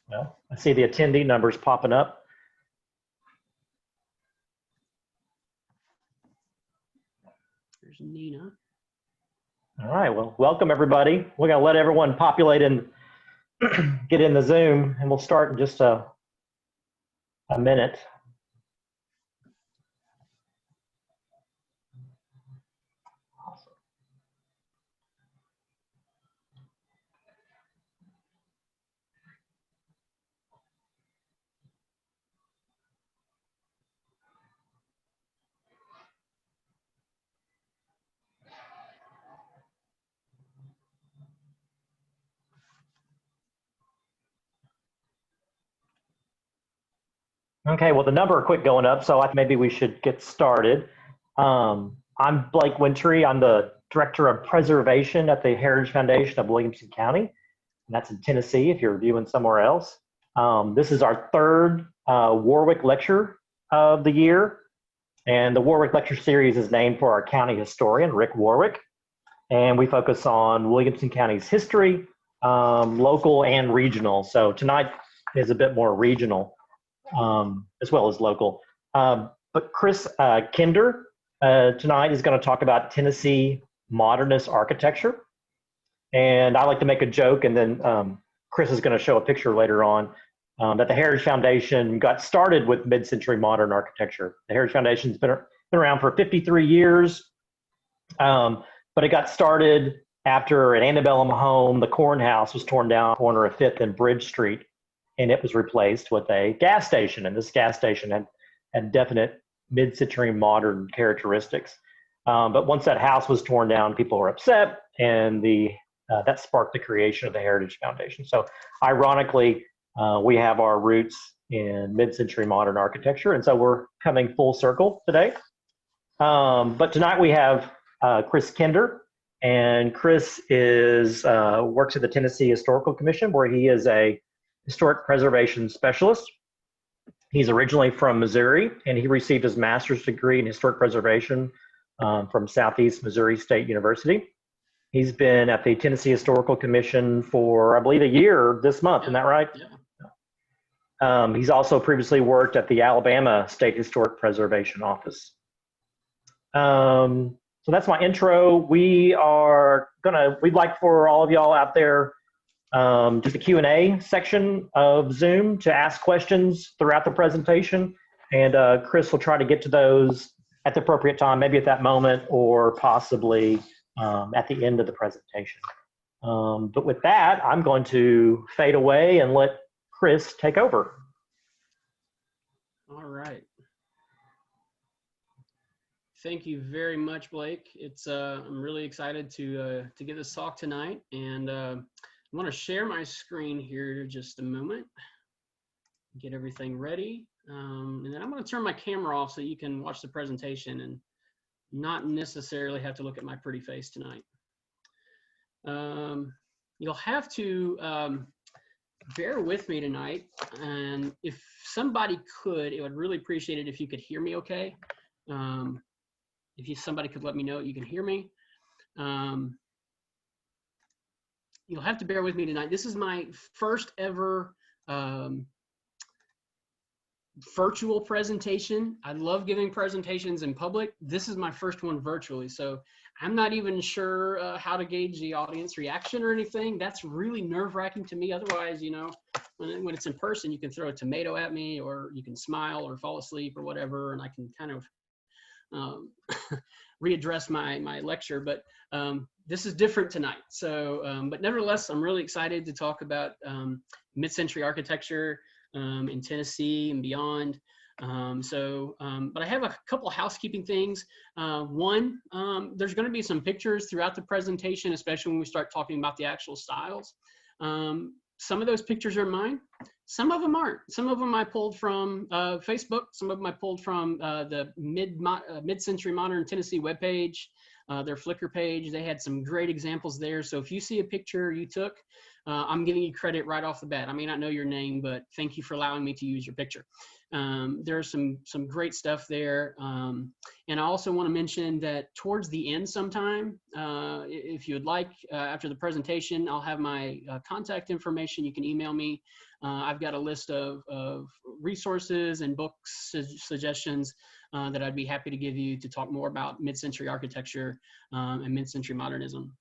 Well, I see the attendee numbers popping up. There's Nina. All right, well, welcome everybody. We're gonna let everyone populate and get in the Zoom, and we'll start in just a minute. Okay, well, the number quit going up, so maybe we should get started. I'm Blake Wintry. I'm the Director of Preservation at the Heritage Foundation of Williamson County, and that's in Tennessee if you're viewing somewhere else. This is our third Warwick lecture of the year, and the Warwick Lecture Series is named for our county historian, Rick Warwick, and we focus on Williamson County's history, local and regional. So tonight is a bit more regional. As well as local. But Chris Kinder tonight is going to talk about Tennessee modernist architecture. And I like to make a joke, and then Chris is going to show a picture later on that the Heritage Foundation got started with mid-century modern architecture. The Heritage Foundation's been around for 53 years, but it got started after an antebellum home, the Corn House, was torn down on the corner of 5th and Bridge Street, and it was replaced with a gas station. And this gas station had definite mid-century modern characteristics. But once that house was torn down, people were upset, and that sparked the creation of the Heritage Foundation. So ironically, we have our roots in mid-century modern architecture, and so we're coming full circle today. But tonight we have Chris Kinder, and Chris works at the Tennessee Historical Commission, where he is a historic preservation specialist. He's originally from Missouri, and he received his master's degree in historic preservation from Southeast Missouri State University. He's been at the Tennessee Historical Commission for, I believe, a year this month. Isn't that right? Yeah. He's also previously worked at the Alabama State Historic Preservation Office. So that's my intro. We'd like for all of y'all out there just a Q&A section of Zoom to ask questions throughout the presentation, and Chris will try to get to those at the appropriate time, maybe at that moment or possibly at the end of the presentation. But with that, I'm going to fade away and let Chris take over. All right. Thank you very much, Blake. I'm really excited to give this talk tonight, and I want to share my screen here just a moment, get everything ready, and then I'm going to turn my camera off so you can watch the presentation and not necessarily have to look at my pretty face tonight. You'll have to bear with me tonight, and if somebody could, it would really appreciate it if you could hear me okay. If somebody could let me know you can hear me. You'll have to bear with me tonight. This is my first ever virtual presentation. I love giving presentations in public. This is my first one virtually, so I'm not even sure how to gauge the audience reaction or anything. That's really nerve-wracking to me. Otherwise, you know, when it's in person, you can throw a tomato at me, or you can smile or fall asleep or whatever, and I can kind of readdress my lecture. But this is different tonight. So, but nevertheless, I'm really excited to talk about mid-century architecture in Tennessee and beyond. But I have a couple housekeeping things. One, there's going to be some pictures throughout the presentation, especially when we start talking about the actual styles. Some of those pictures are mine. Some of them aren't. Some of them I pulled from Facebook. Some of them I pulled from the mid-century modern Tennessee webpage. their Flickr page. They had some great examples there. So if you see a picture you took, I'm giving you credit right off the bat. I may not know your name, but thank you for allowing me to use your picture. There's some great stuff there. And I also want to mention that towards the end sometime, if you would like, after the presentation, I'll have my contact information. You can email me. I've got a list of resources and books suggestions that I'd be happy to give you to talk more about mid-century architecture and mid-century modernism.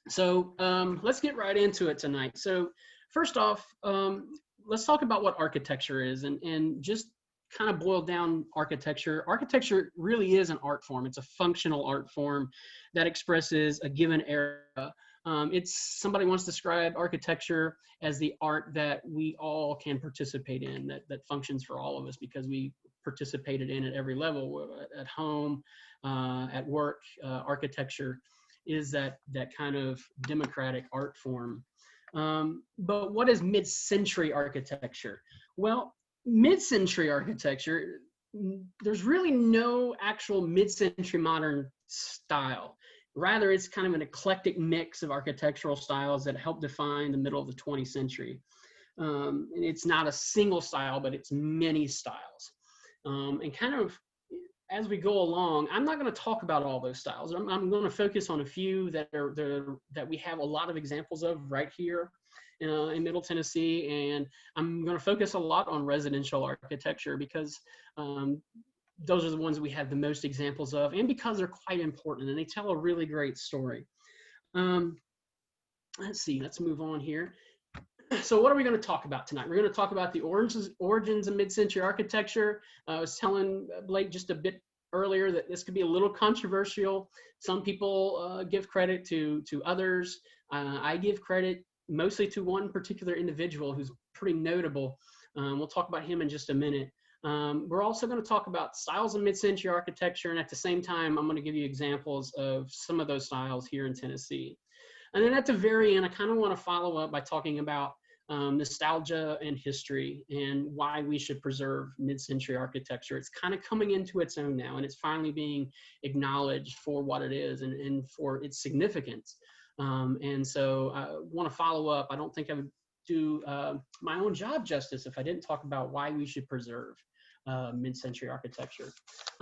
So let's get right into it tonight. So first off, let's talk about what architecture is and just kind of boil down architecture. Architecture really is an art form. It's a functional art form that expresses a given era. Somebody once described architecture as the art that we all can participate in, that functions for all of us because we participated in at every level, at home, at work. Architecture is that kind of democratic art form. But what is mid-century architecture? Well, mid-century architecture, there's really no actual mid-century modern style. Rather, it's kind of an eclectic mix of architectural styles that help define the middle of the 20th century. And it's not a single style, but it's many styles. And kind of as we go along, I'm not going to talk about all those styles. I'm going to focus on a few that we have a lot of examples of right here in Middle Tennessee, and I'm going to focus a lot on residential architecture because those are the ones we have the most examples of, and because they're quite important and they tell a really great story. Let's see, let's move on here. So what are we going to talk about tonight? We're going to talk about the origins of mid-century architecture. I was telling Blake just a bit earlier that this could be a little controversial. Some people give credit to others. I give credit mostly to one particular individual who's pretty notable. We'll talk about him in just a minute. We're also going to talk about styles of mid-century architecture, and at the same time, I'm going to give you examples of some of those styles here in Tennessee. And then at the very end, I kind of want to follow up by talking about nostalgia and history and why we should preserve mid-century architecture. It's kind of coming into its own now, and it's finally being acknowledged for what it is and for its significance. And so I want to follow up. I don't think I would do my own job justice if I didn't talk about why we should preserve mid-century architecture.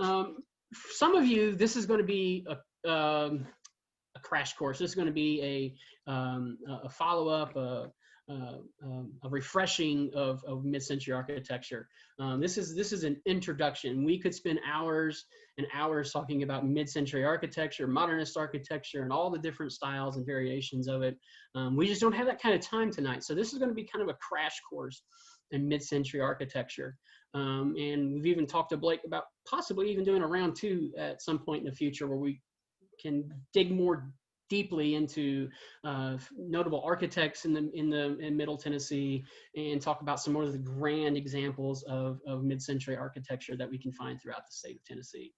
Some of you, this is going to be a crash course. This is going to be a follow-up, a refreshing of mid-century architecture. This is an introduction. We could spend hours and hours talking about mid-century architecture, modernist architecture, and all the different styles and variations of it. We just don't have that kind of time tonight. So this is going to be kind of a crash course in mid-century architecture. And we've even talked to Blake about possibly even doing a round two at some point in the future where we can dig more deeply into notable architects in Middle Tennessee and talk about some more of the grand examples of mid-century architecture that we can find throughout the state of Tennessee.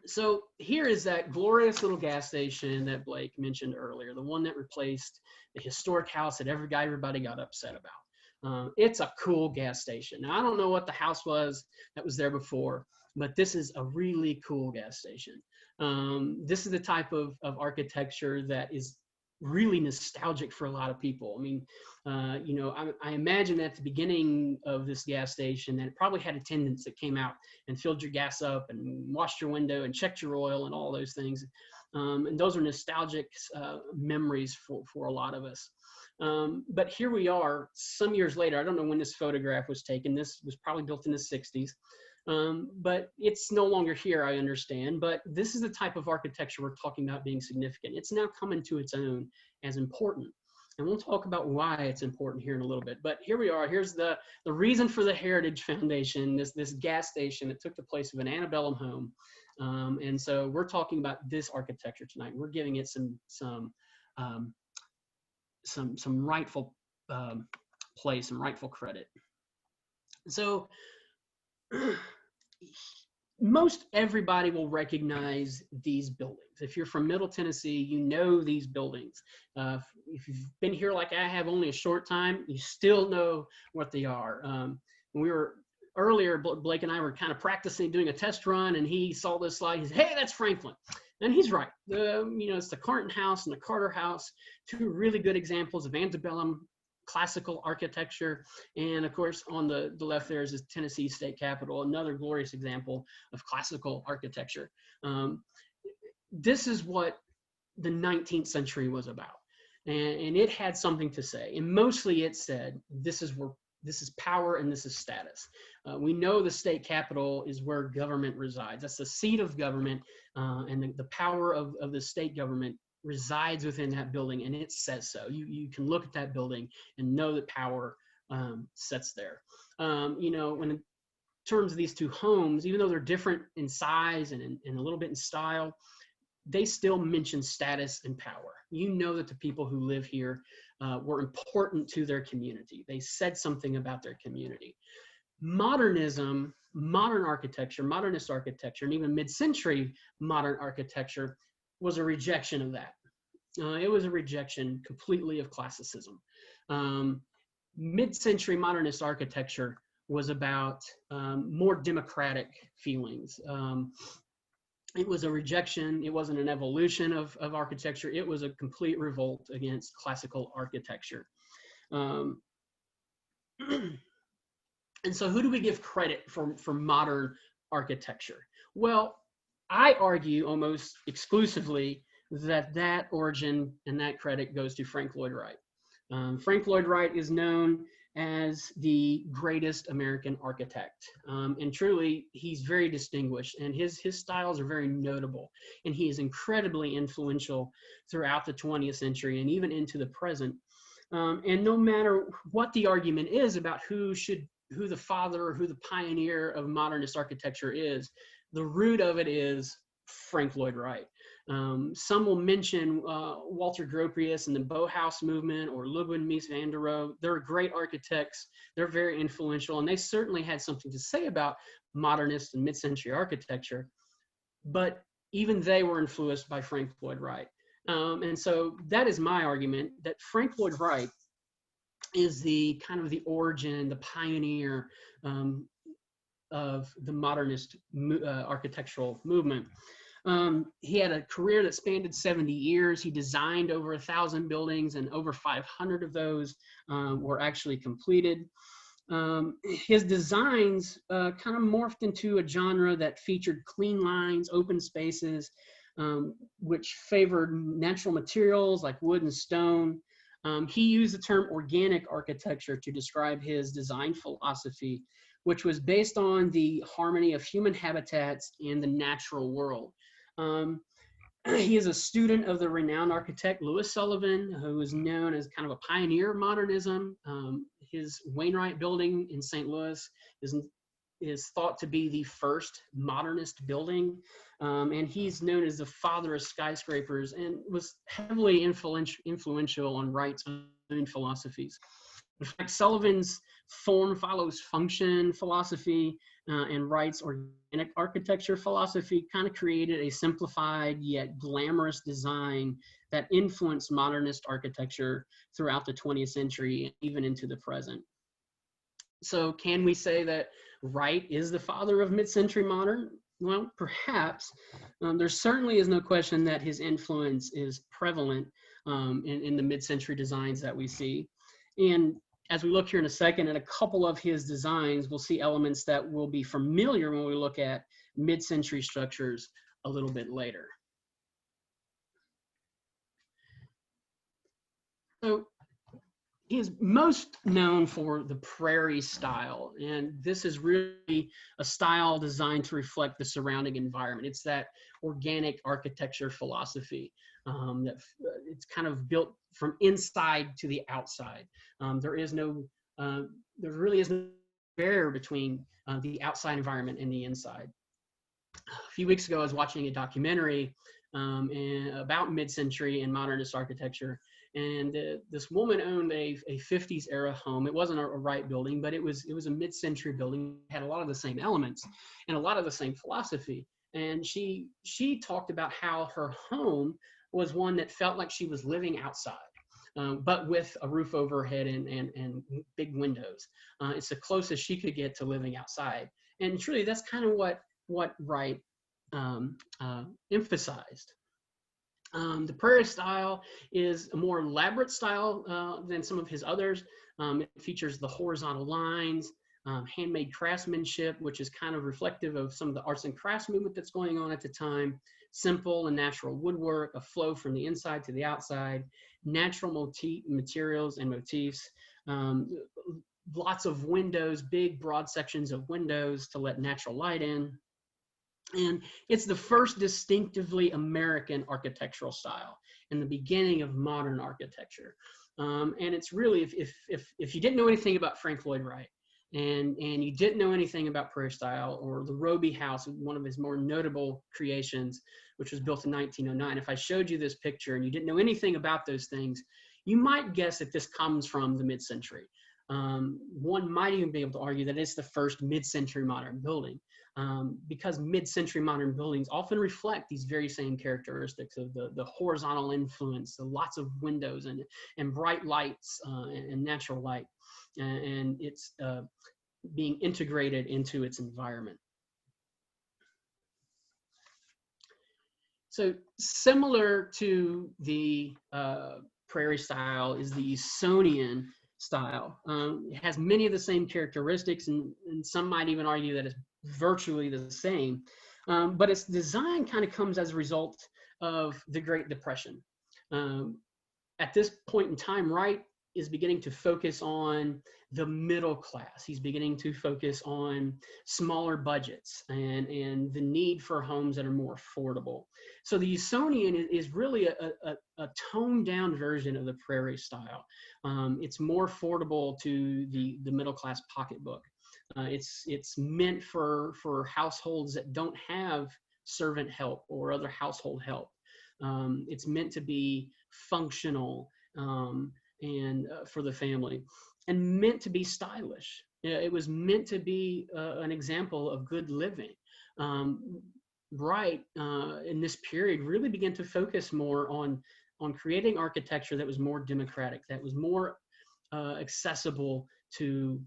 So here is that glorious little gas station that Blake mentioned earlier, the one that replaced the historic house that everybody got upset about. It's a cool gas station. Now, I don't know what the house was that was there before, but this is a really cool gas station. This is the type of architecture that is really nostalgic for a lot of people. I mean, I imagine at the beginning of this gas station that it probably had attendants that came out and filled your gas up and washed your window and checked your oil and all those things. And those are nostalgic memories for a lot of us. But here we are some years later. I don't know when this photograph was taken. This was probably built in the 60s. But it's no longer here, I understand. But this is the type of architecture we're talking about being significant. It's now coming to its own as important. And we'll talk about why it's important here in a little bit. But here we are. Here's the reason for the Heritage Foundation, this gas station that took the place of an antebellum home. And so we're talking about this architecture tonight. We're giving it some rightful place, some rightful credit. So most everybody will recognize these buildings. If you're from Middle Tennessee, you know these buildings. If you've been here like I have only a short time, you still know what they are. We were earlier, Blake and I were kind of practicing doing a test run, and he saw this slide. He said, "Hey, that's Franklin," and he's right. It's the Carton House and the Carter House, two really good examples of antebellum classical architecture. And of course, on the left there is the Tennessee State Capitol, another glorious example of classical architecture. This is what the 19th century was about, and it had something to say. And mostly, it said, "This is power and this is status." We know the state capitol is where government resides. That's the seat of government, and the power of the state government resides within that building, and it says so. You can look at that building and know that power sits there. When in terms of these two homes, even though they're different in size and a little bit in style, they still mention status and power. You know that the people who live here were important to their community. They said something about their community. Modernism, modern architecture, modernist architecture, and even mid-century modern architecture was a rejection of that. It was a rejection completely of classicism. Mid-century modernist architecture was about more democratic feelings. It was a rejection. It wasn't an evolution of architecture. It was a complete revolt against classical architecture. And so who do we give credit for modern architecture? Well, I argue almost exclusively that origin and that credit goes to Frank Lloyd Wright. Frank Lloyd Wright is known as the greatest American architect. And truly, he's very distinguished, and his styles are very notable. And he is incredibly influential throughout the 20th century and even into the present. And no matter what the argument is about who the father or who the pioneer of modernist architecture is, the root of it is Frank Lloyd Wright. Some will mention Walter Gropius and the Bauhaus movement, or Ludwig Mies van der Rohe. They're great architects. They're very influential, and they certainly had something to say about modernist and mid-century architecture. But even they were influenced by Frank Lloyd Wright. And so that is my argument, that Frank Lloyd Wright is the kind of the origin, the pioneer of the modernist architectural movement. He had a career that spanned 70 years. He designed over 1,000 buildings, and over 500 of those were actually completed. His designs kind of morphed into a genre that featured clean lines, open spaces, which favored natural materials like wood and stone. He used the term organic architecture to describe his design philosophy, which was based on the harmony of human habitats and the natural world. He is a student of the renowned architect Louis Sullivan, who is known as kind of a pioneer of modernism. His Wainwright building in St. Louis is thought to be the first modernist building. And he's known as the father of skyscrapers, and was heavily influential on Wright's own philosophies. In fact, Sullivan's form follows function philosophy and Wright's organic architecture philosophy kind of created a simplified yet glamorous design that influenced modernist architecture throughout the 20th century, even into the present. So can we say that Wright is the father of mid-century modern? Well, perhaps. There certainly is no question that his influence is prevalent in the mid-century designs that we see. And as we look here in a second at a couple of his designs, we'll see elements that will be familiar when we look at mid-century structures a little bit later. So he is most known for the Prairie Style, and this is really a style designed to reflect the surrounding environment. It's that organic architecture philosophy that it's kind of built from inside to the outside. There really is no barrier between the outside environment and the inside. A few weeks ago, I was watching a documentary about mid-century and modernist architecture. And this woman owned a 50s era home. It wasn't a Wright building, but it was a mid-century building. It had a lot of the same elements and a lot of the same philosophy. And she talked about how her home was one that felt like she was living outside. but with a roof overhead and big windows. It's the closest she could get to living outside. And truly, that's kind of what Wright emphasized. The Prairie Style is a more elaborate style than some of his others. It features the horizontal lines, handmade craftsmanship, which is kind of reflective of some of the arts and crafts movement that's going on at the time, simple and natural woodwork, a flow from the inside to the outside, natural materials and motifs, lots of windows, big broad sections of windows to let natural light in. And it's the first distinctively American architectural style and the beginning of modern architecture. And it's really, if you didn't know anything about Frank Lloyd Wright, and you didn't know anything about Prairie Style or the Roby House, one of his more notable creations, which was built in 1909, if I showed you this picture and you didn't know anything about those things, you might guess that this comes from the mid-century. One might even be able to argue that it's the first mid-century modern building, because mid-century modern buildings often reflect these very same characteristics of the horizontal influence, the lots of windows and bright lights and natural light, and it's being integrated into its environment. So similar to the Prairie Style is the Usonian style. It has many of the same characteristics, and some might even argue that it's virtually the same. But its design kind of comes as a result of the Great Depression. At this point in time, Wright is beginning to focus on the middle class. He's beginning to focus on smaller budgets and the need for homes that are more affordable. So the Usonian is really a toned down version of the Prairie Style. It's more affordable to the middle class pocketbook. It's meant for households that don't have servant help or other household help. It's meant to be functional and for the family, and meant to be stylish. It was meant to be an example of good living. Wright in this period really began to focus more on creating architecture that was more democratic, that was more accessible to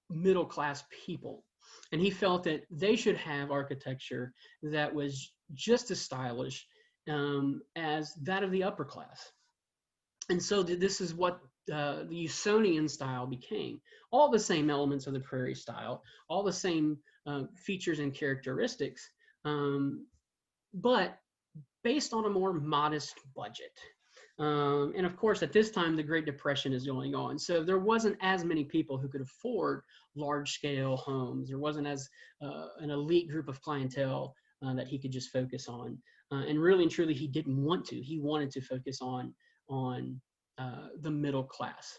middle class people. And he felt that they should have architecture that was just as stylish as that of the upper class. And so this is what the Usonian style became. All the same elements of the Prairie Style, all the same features and characteristics, but based on a more modest budget. And of course, at this time, the Great Depression is going on. So there wasn't as many people who could afford large-scale homes. There wasn't as an elite group of clientele that he could just focus on. And really and truly, he didn't want to. He wanted to focus on the middle class.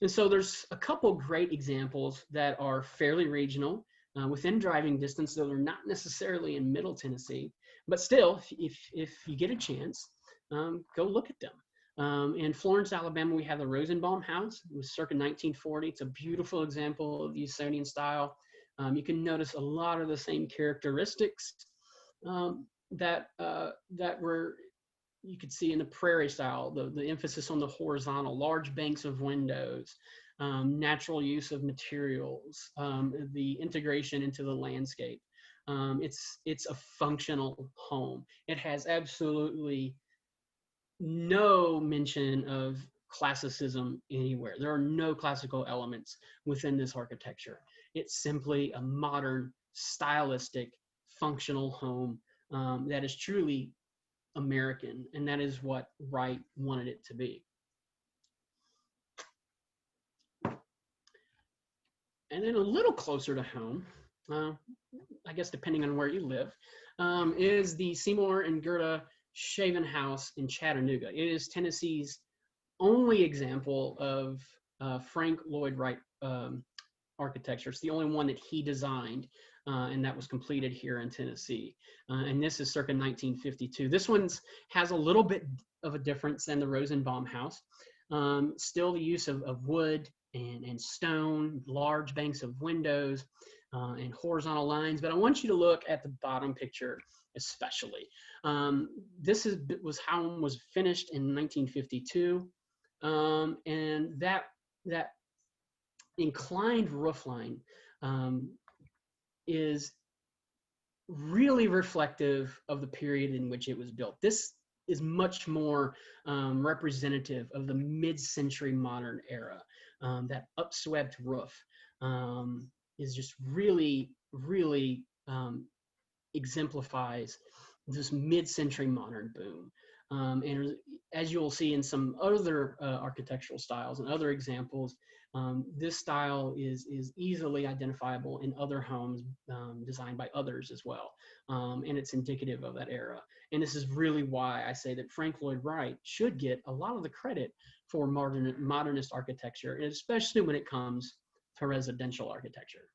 And so there's a couple great examples that are fairly regional, within driving distance, though they're not necessarily in Middle Tennessee. But still, if you get a chance, go look at them. In Florence, Alabama, we have the Rosenbaum House. It was circa 1940. It's a beautiful example of the Usonian style. You can notice a lot of the same characteristics that were you could see in the Prairie Style, the emphasis on the horizontal, large banks of windows, natural use of materials, the integration into the landscape. It's a functional home. It has absolutely no mention of classicism anywhere. There are no classical elements within this architecture. It's simply a modern, stylistic, functional home that is truly American, and that is what Wright wanted it to be. And then a little closer to home, I guess depending on where you live, is the Seymour and Gerda Shaven House in Chattanooga. It is Tennessee's only example of Frank Lloyd Wright architecture. It's the only one that he designed, and that was completed here in Tennessee. And this is circa 1952. This one has a little bit of a difference than the Rosenbaum House. Still the use of wood and stone, large banks of windows, and horizontal lines. But I want you to look at the bottom picture especially. Was how it was finished in 1952, and that inclined roofline is really reflective of the period in which it was built. This is much more representative of the mid-century modern era. That upswept roof is just really, really exemplifies this mid-century modern boom. And as you'll see in some other architectural styles and other examples, this style is easily identifiable in other homes designed by others as well. And it's indicative of that era. And this is really why I say that Frank Lloyd Wright should get a lot of the credit for modernist architecture, and especially when it comes to residential architecture.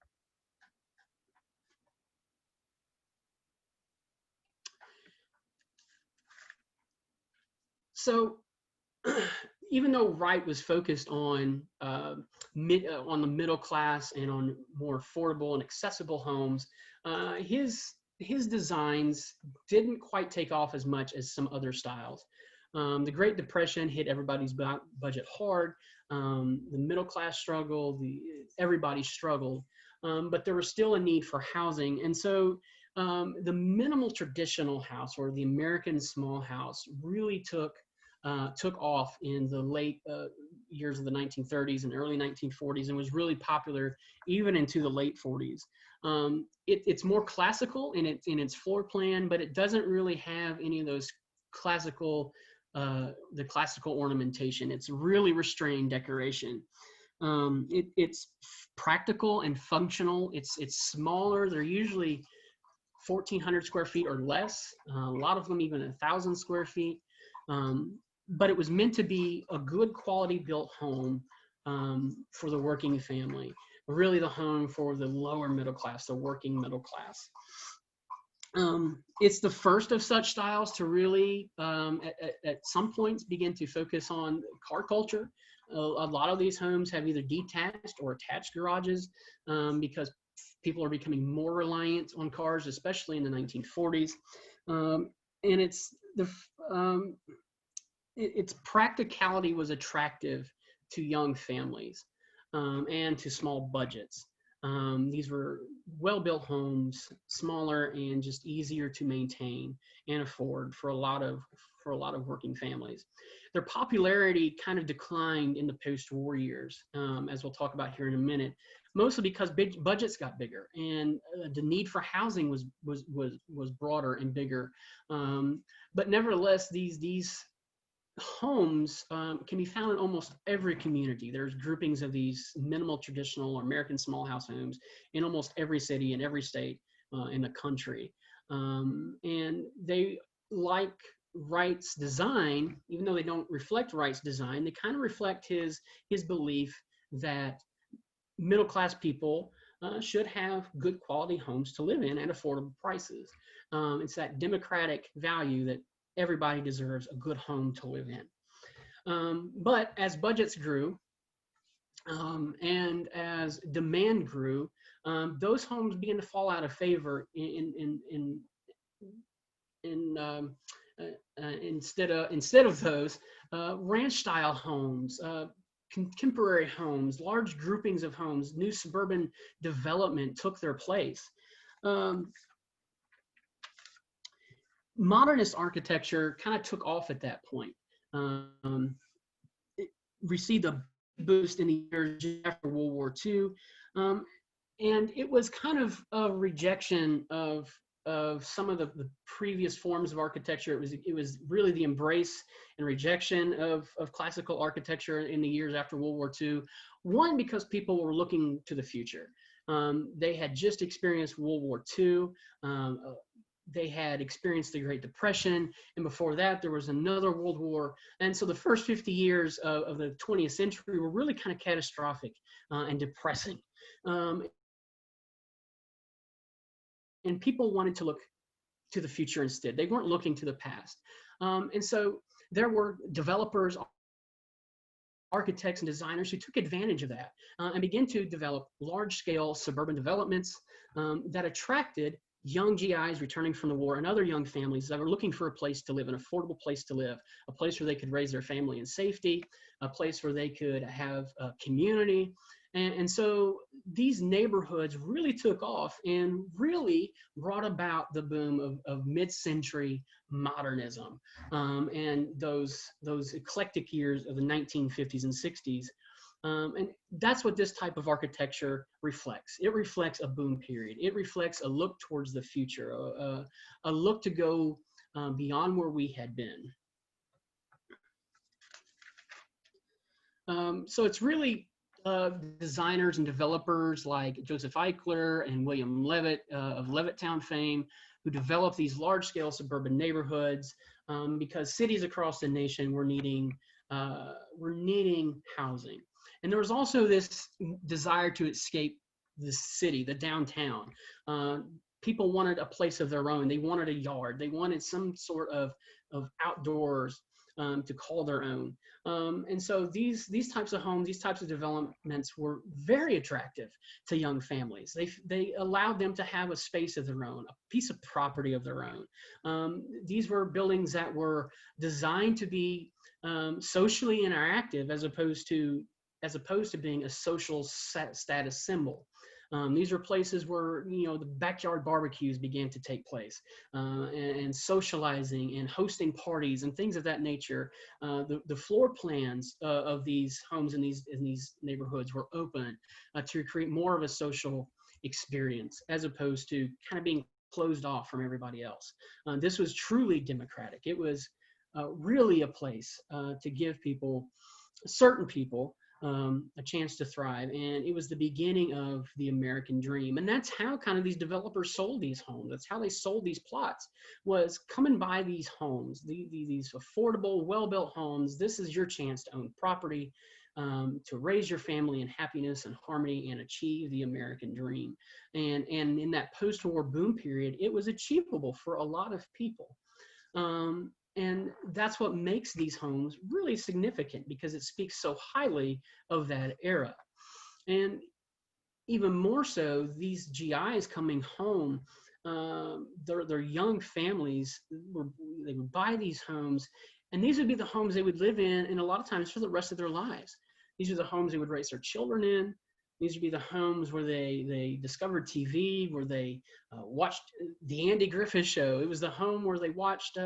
So even though Wright was focused on the middle class and on more affordable and accessible homes, his designs didn't quite take off as much as some other styles. The Great Depression hit everybody's budget hard. The middle class struggled. Everybody struggled, but there was still a need for housing, and so the minimal traditional house, or the American small house, really took off in the late years of the 1930s and early 1940s, and was really popular even into the late 40s. It's more classical in its floor plan, but it doesn't really have any of those classical ornamentation. It's really restrained decoration. It's practical and functional. It's smaller. They're usually 1,400 square feet or less. A lot of them even 1,000 square feet. But it was meant to be a good quality built home for the working family, really the home for the lower middle class, the working middle class. It's the first of such styles to really, at some points, begin to focus on car culture. A lot of these homes have either detached or attached garages because people are becoming more reliant on cars, especially in the 1940s. And its practicality was attractive to young families and to small budgets. These were well-built homes, smaller and just easier to maintain and afford for a lot of working families. Their popularity kind of declined in the post-war years, as we'll talk about here in a minute, mostly because budgets got bigger and the need for housing was broader and bigger. But nevertheless, these homes can be found in almost every community. There's groupings of these minimal traditional or American small house homes in almost every city and every state in the country. And they, like Wright's design, even though they don't reflect Wright's design, they kind of reflect his belief that middle class people should have good quality homes to live in at affordable prices. It's that democratic value that everybody deserves a good home to live in. But as budgets grew and as demand grew, those homes began to fall out of favor instead of those ranch style homes, contemporary homes, large groupings of homes, new suburban development took their place. Modernist architecture kind of took off at that point. It received a boost in the years after World War II, and it was kind of a rejection of some of the previous forms of architecture. It was really the embrace and rejection of classical architecture in the years after World War II. One, because people were looking to the future. They had just experienced World War II. They had experienced the Great Depression, and before that there was another World War. And so the first 50 years of the 20th century were really kind of catastrophic and depressing. And people wanted to look to the future instead. They weren't looking to the past. And so there were developers, architects, and designers who took advantage of that and began to develop large-scale suburban developments that attracted young GIs returning from the war and other young families that were looking for a place to live, an affordable place to live, a place where they could raise their family in safety, a place where they could have a community. And so these neighborhoods really took off and really brought about the boom of mid-century modernism, and those eclectic years of the 1950s and 60s. And that's what this type of architecture reflects. It reflects a boom period. It reflects a look towards the future, a look to go beyond where we had been. So it's really designers and developers like Joseph Eichler and William Levitt of Levittown fame, who developed these large-scale suburban neighborhoods because cities across the nation were needing housing. And there was also this desire to escape the city, the downtown. People wanted a place of their own. They wanted a yard. They wanted some sort of outdoors to call their own. And so these types of homes, these types of developments were very attractive to young families. They allowed them to have a space of their own, a piece of property of their own. These were buildings that were designed to be socially interactive as opposed to being a social status symbol. These were places where, the backyard barbecues began to take place, and socializing and hosting parties and things of that nature. The floor plans of these homes in these neighborhoods were open to create more of a social experience as opposed to kind of being closed off from everybody else. This was truly democratic. It was really a place to give certain people, a chance to thrive. And it was the beginning of the American dream. And that's how kind of these developers sold these homes. That's how they sold these plots, was come and buy these homes, these affordable, well-built homes. This is your chance to own property, to raise your family in happiness and harmony and achieve the American dream. And in that post-war boom period, it was achievable for a lot of people. And that's what makes these homes really significant, because it speaks so highly of that era. And even more so, these GIs coming home, their young families, they would buy these homes, and these would be the homes they would live in, and a lot of times for the rest of their lives. These are the homes they would raise their children in. These would be the homes where they discovered TV, where they watched the Andy Griffith Show. It was the home where they watched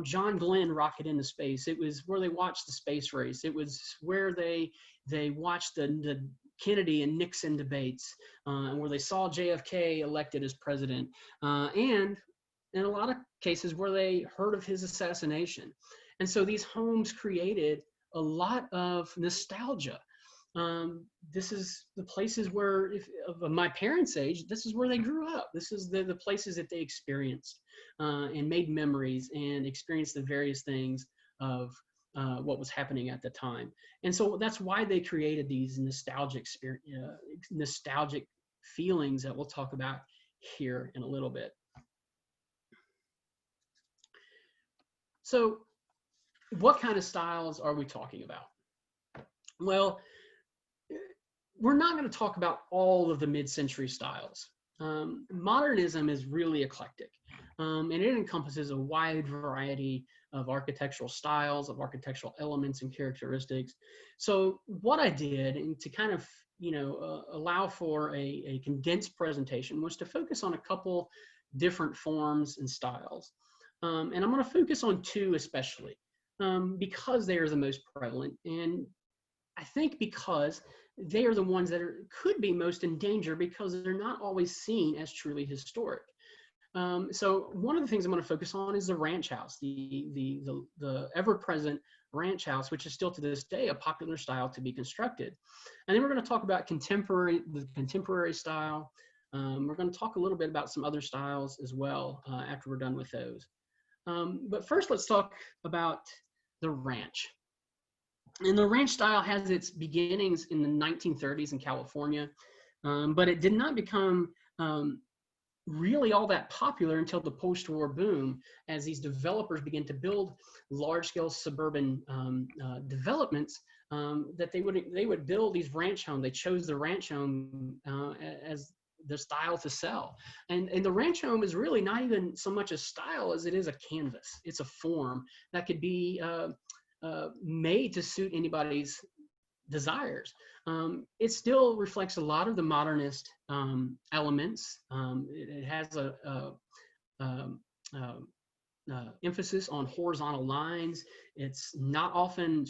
John Glenn rocket into space. It was where they watched the space race. It was where they watched the Kennedy and Nixon debates, and where they saw JFK elected as president, and in a lot of cases where they heard of his assassination. And so these homes created a lot of nostalgia. This is the places where, of my parents' age, this is where they grew up. This is the places that they experienced and made memories and experienced the various things of what was happening at the time. And so that's why they created these nostalgic feelings that we'll talk about here in a little bit. So what kind of styles are we talking about? Well, we're not going to talk about all of the mid-century styles. Modernism is really eclectic, and it encompasses a wide variety of architectural styles, of architectural elements and characteristics. So what I did, and to kind of allow for a condensed presentation, was to focus on a couple different forms and styles. And I'm going to focus on two especially, because they are the most prevalent, and I think because they are the ones that could be most in danger, because they're not always seen as truly historic. So one of the things I'm going to focus on is the ranch house, the ever-present ranch house, which is still to this day a popular style to be constructed. And then we're going to talk about the contemporary style. We're going to talk a little bit about some other styles as well after we're done with those. But first, let's talk about the ranch. And the ranch style has its beginnings in the 1930s in California, but it did not become really all that popular until the post-war boom, as these developers began to build large-scale suburban developments that they would build these ranch homes. They chose the ranch home as the style to sell. And the ranch home is really not even so much a style as it is a canvas. It's a form that could be made to suit anybody's desires. It still reflects a lot of the modernist elements. It has emphasis on horizontal lines. It's not often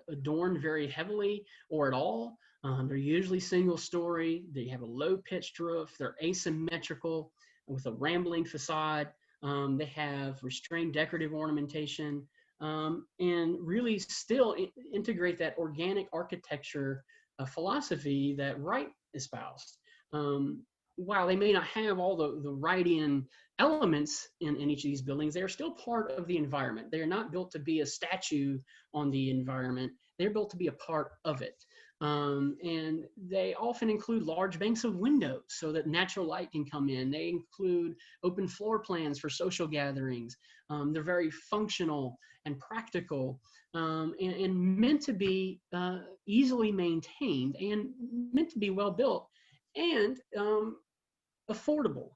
adorned very heavily or at all. They're usually single story. They have a low pitched roof. They're asymmetrical with a rambling facade. They have restrained decorative ornamentation, and really still integrate that organic architecture philosophy that Wright espoused. While they may not have all the Wrightian elements in each of these buildings, they are still part of the environment. They are not built to be a statue on the environment. They're built to be a part of it. And they often include large banks of windows so that natural light can come in. They include open floor plans for social gatherings. They're very functional and practical, and meant to be easily maintained and meant to be well built and affordable.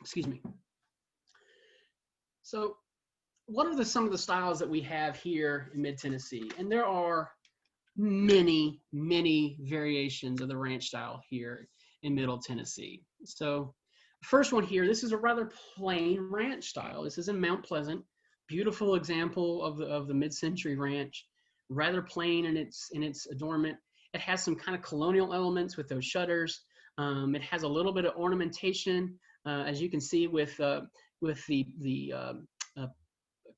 Excuse me. So what are some of the styles that we have here in mid-Tennessee? And there are many, many variations of the ranch style here in Middle Tennessee. So first one here, this is a rather plain ranch style. This is in Mount Pleasant. Beautiful example of the mid-century ranch, rather plain in its adornment. It has some kind of colonial elements with those shutters. It has a little bit of ornamentation, as you can see with the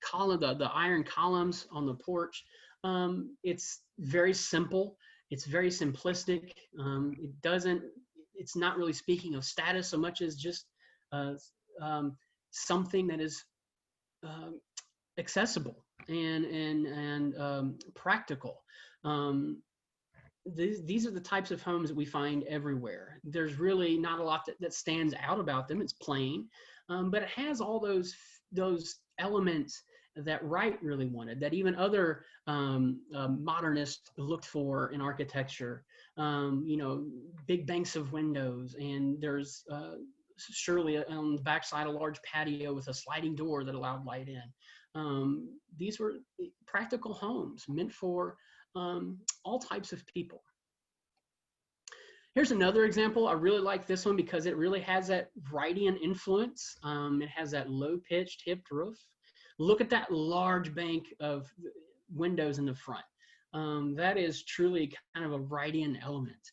column, the iron columns on the porch. It's very simple. It's very simplistic. It's not really speaking of status so much as just something that is accessible and practical. These are the types of homes that we find everywhere. There's really not a lot that stands out about them. It's plain, but it has all those elements that Wright really wanted, that even other modernists looked for in architecture. Big banks of windows, and there's surely on the backside a large patio with a sliding door that allowed light in. These were practical homes meant for all types of people. Here's another example. I really like this one because it really has that Wrightian influence. It has that low-pitched, hipped roof. Look at that large bank of windows in the front. That is truly kind of a Wrightian element.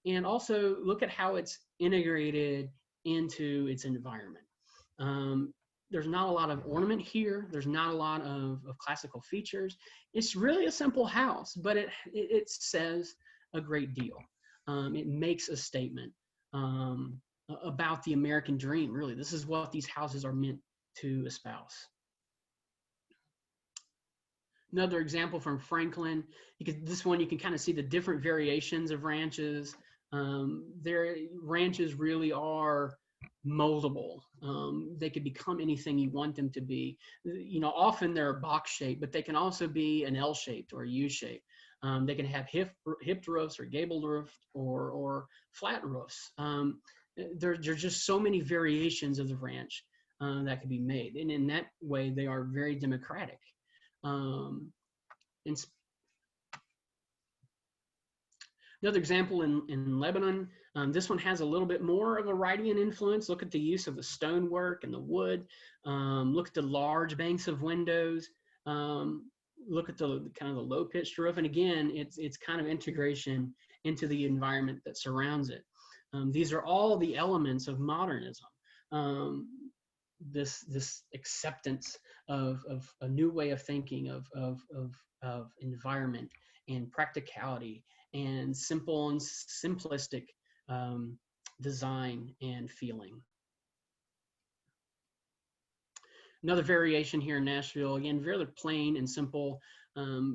And also look at how it's integrated into its environment. There's not a lot of ornament here. There's not a lot of classical features. It's really a simple house, but it says a great deal. It makes a statement about the American dream, really. This is what these houses are meant to espouse. Another example from Franklin. This one, you can kind of see the different variations of ranches. Their ranches really are moldable. They could become anything you want them to be. Often they're box shaped, but they can also be an L shaped or a U shaped. They can have hipped roofs or gabled roofs or flat roofs. There's just so many variations of the ranch that can be made, and in that way they are very democratic. Another example in Lebanon, this one has a little bit more of a Wrightian influence. Look at the use of the stonework and the wood. Look at the large banks of windows. Look at the kind of the low pitched roof. And again, it's kind of integration into the environment that surrounds it. These are all the elements of modernism. This acceptance of a new way of thinking of environment and practicality and simple and simplistic design and feeling. Another variation here in Nashville, again, very plain and simple.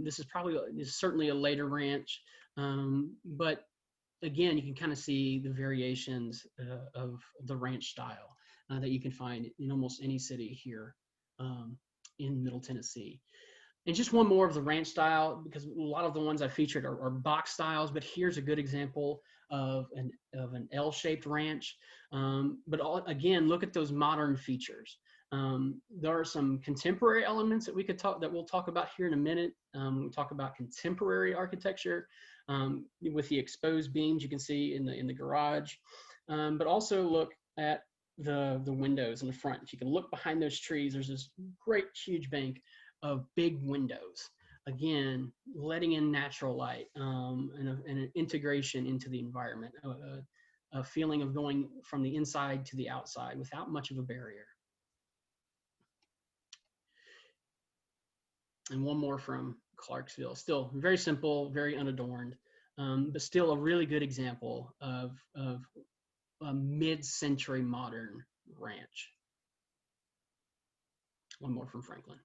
This is certainly a later ranch, but again, you can kind of see the variations of the ranch style that you can find in almost any city here in Middle Tennessee. And just one more of the ranch style, because a lot of the ones I featured are box styles, but here's a good example of an L-shaped ranch. Again, look at those modern features. There are some contemporary elements that we'll talk about here in a minute. We'll talk about contemporary architecture with the exposed beams you can see in the garage, but also look at the windows in the front. If you can look behind those trees, there's this great huge bank of big windows. Again, letting in natural light and an integration into the environment, a feeling of going from the inside to the outside without much of a barrier. And one more from Clarksville. Still very simple, very unadorned, but still a really good example of a mid-century modern ranch. One more from Franklin.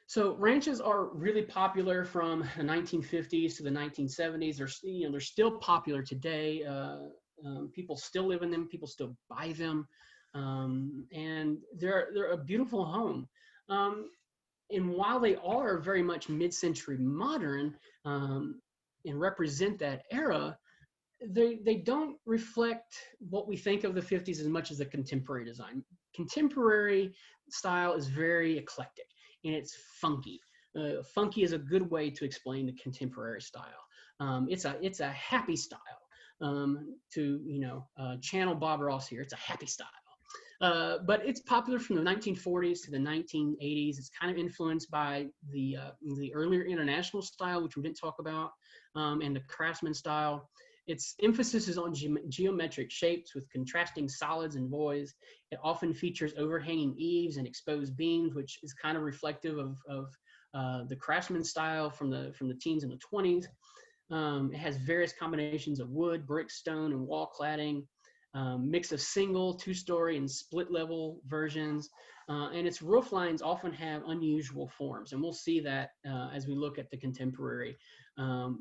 So ranches are really popular from the 1950s to the 1970s. They're still popular today. People still live in them. People still buy them, and they're a beautiful home. And while they are very much mid-century modern and represent that era, they don't reflect what we think of the 50s as much as the contemporary design. Contemporary style is very eclectic and it's funky. Funky is a good way to explain the contemporary style. It's a happy style. To channel Bob Ross here, it's a happy style. But it's popular from the 1940s to the 1980s. It's kind of influenced by the earlier international style, which we didn't talk about, and the craftsman style. Its emphasis is on geometric shapes with contrasting solids and voids. It often features overhanging eaves and exposed beams, which is kind of reflective of the craftsman style from the teens and the 20s. It has various combinations of wood, brick, stone, and wall cladding. Mix of single, two-story, and split-level versions. And its roof lines often have unusual forms. And we'll see that as we look at the contemporary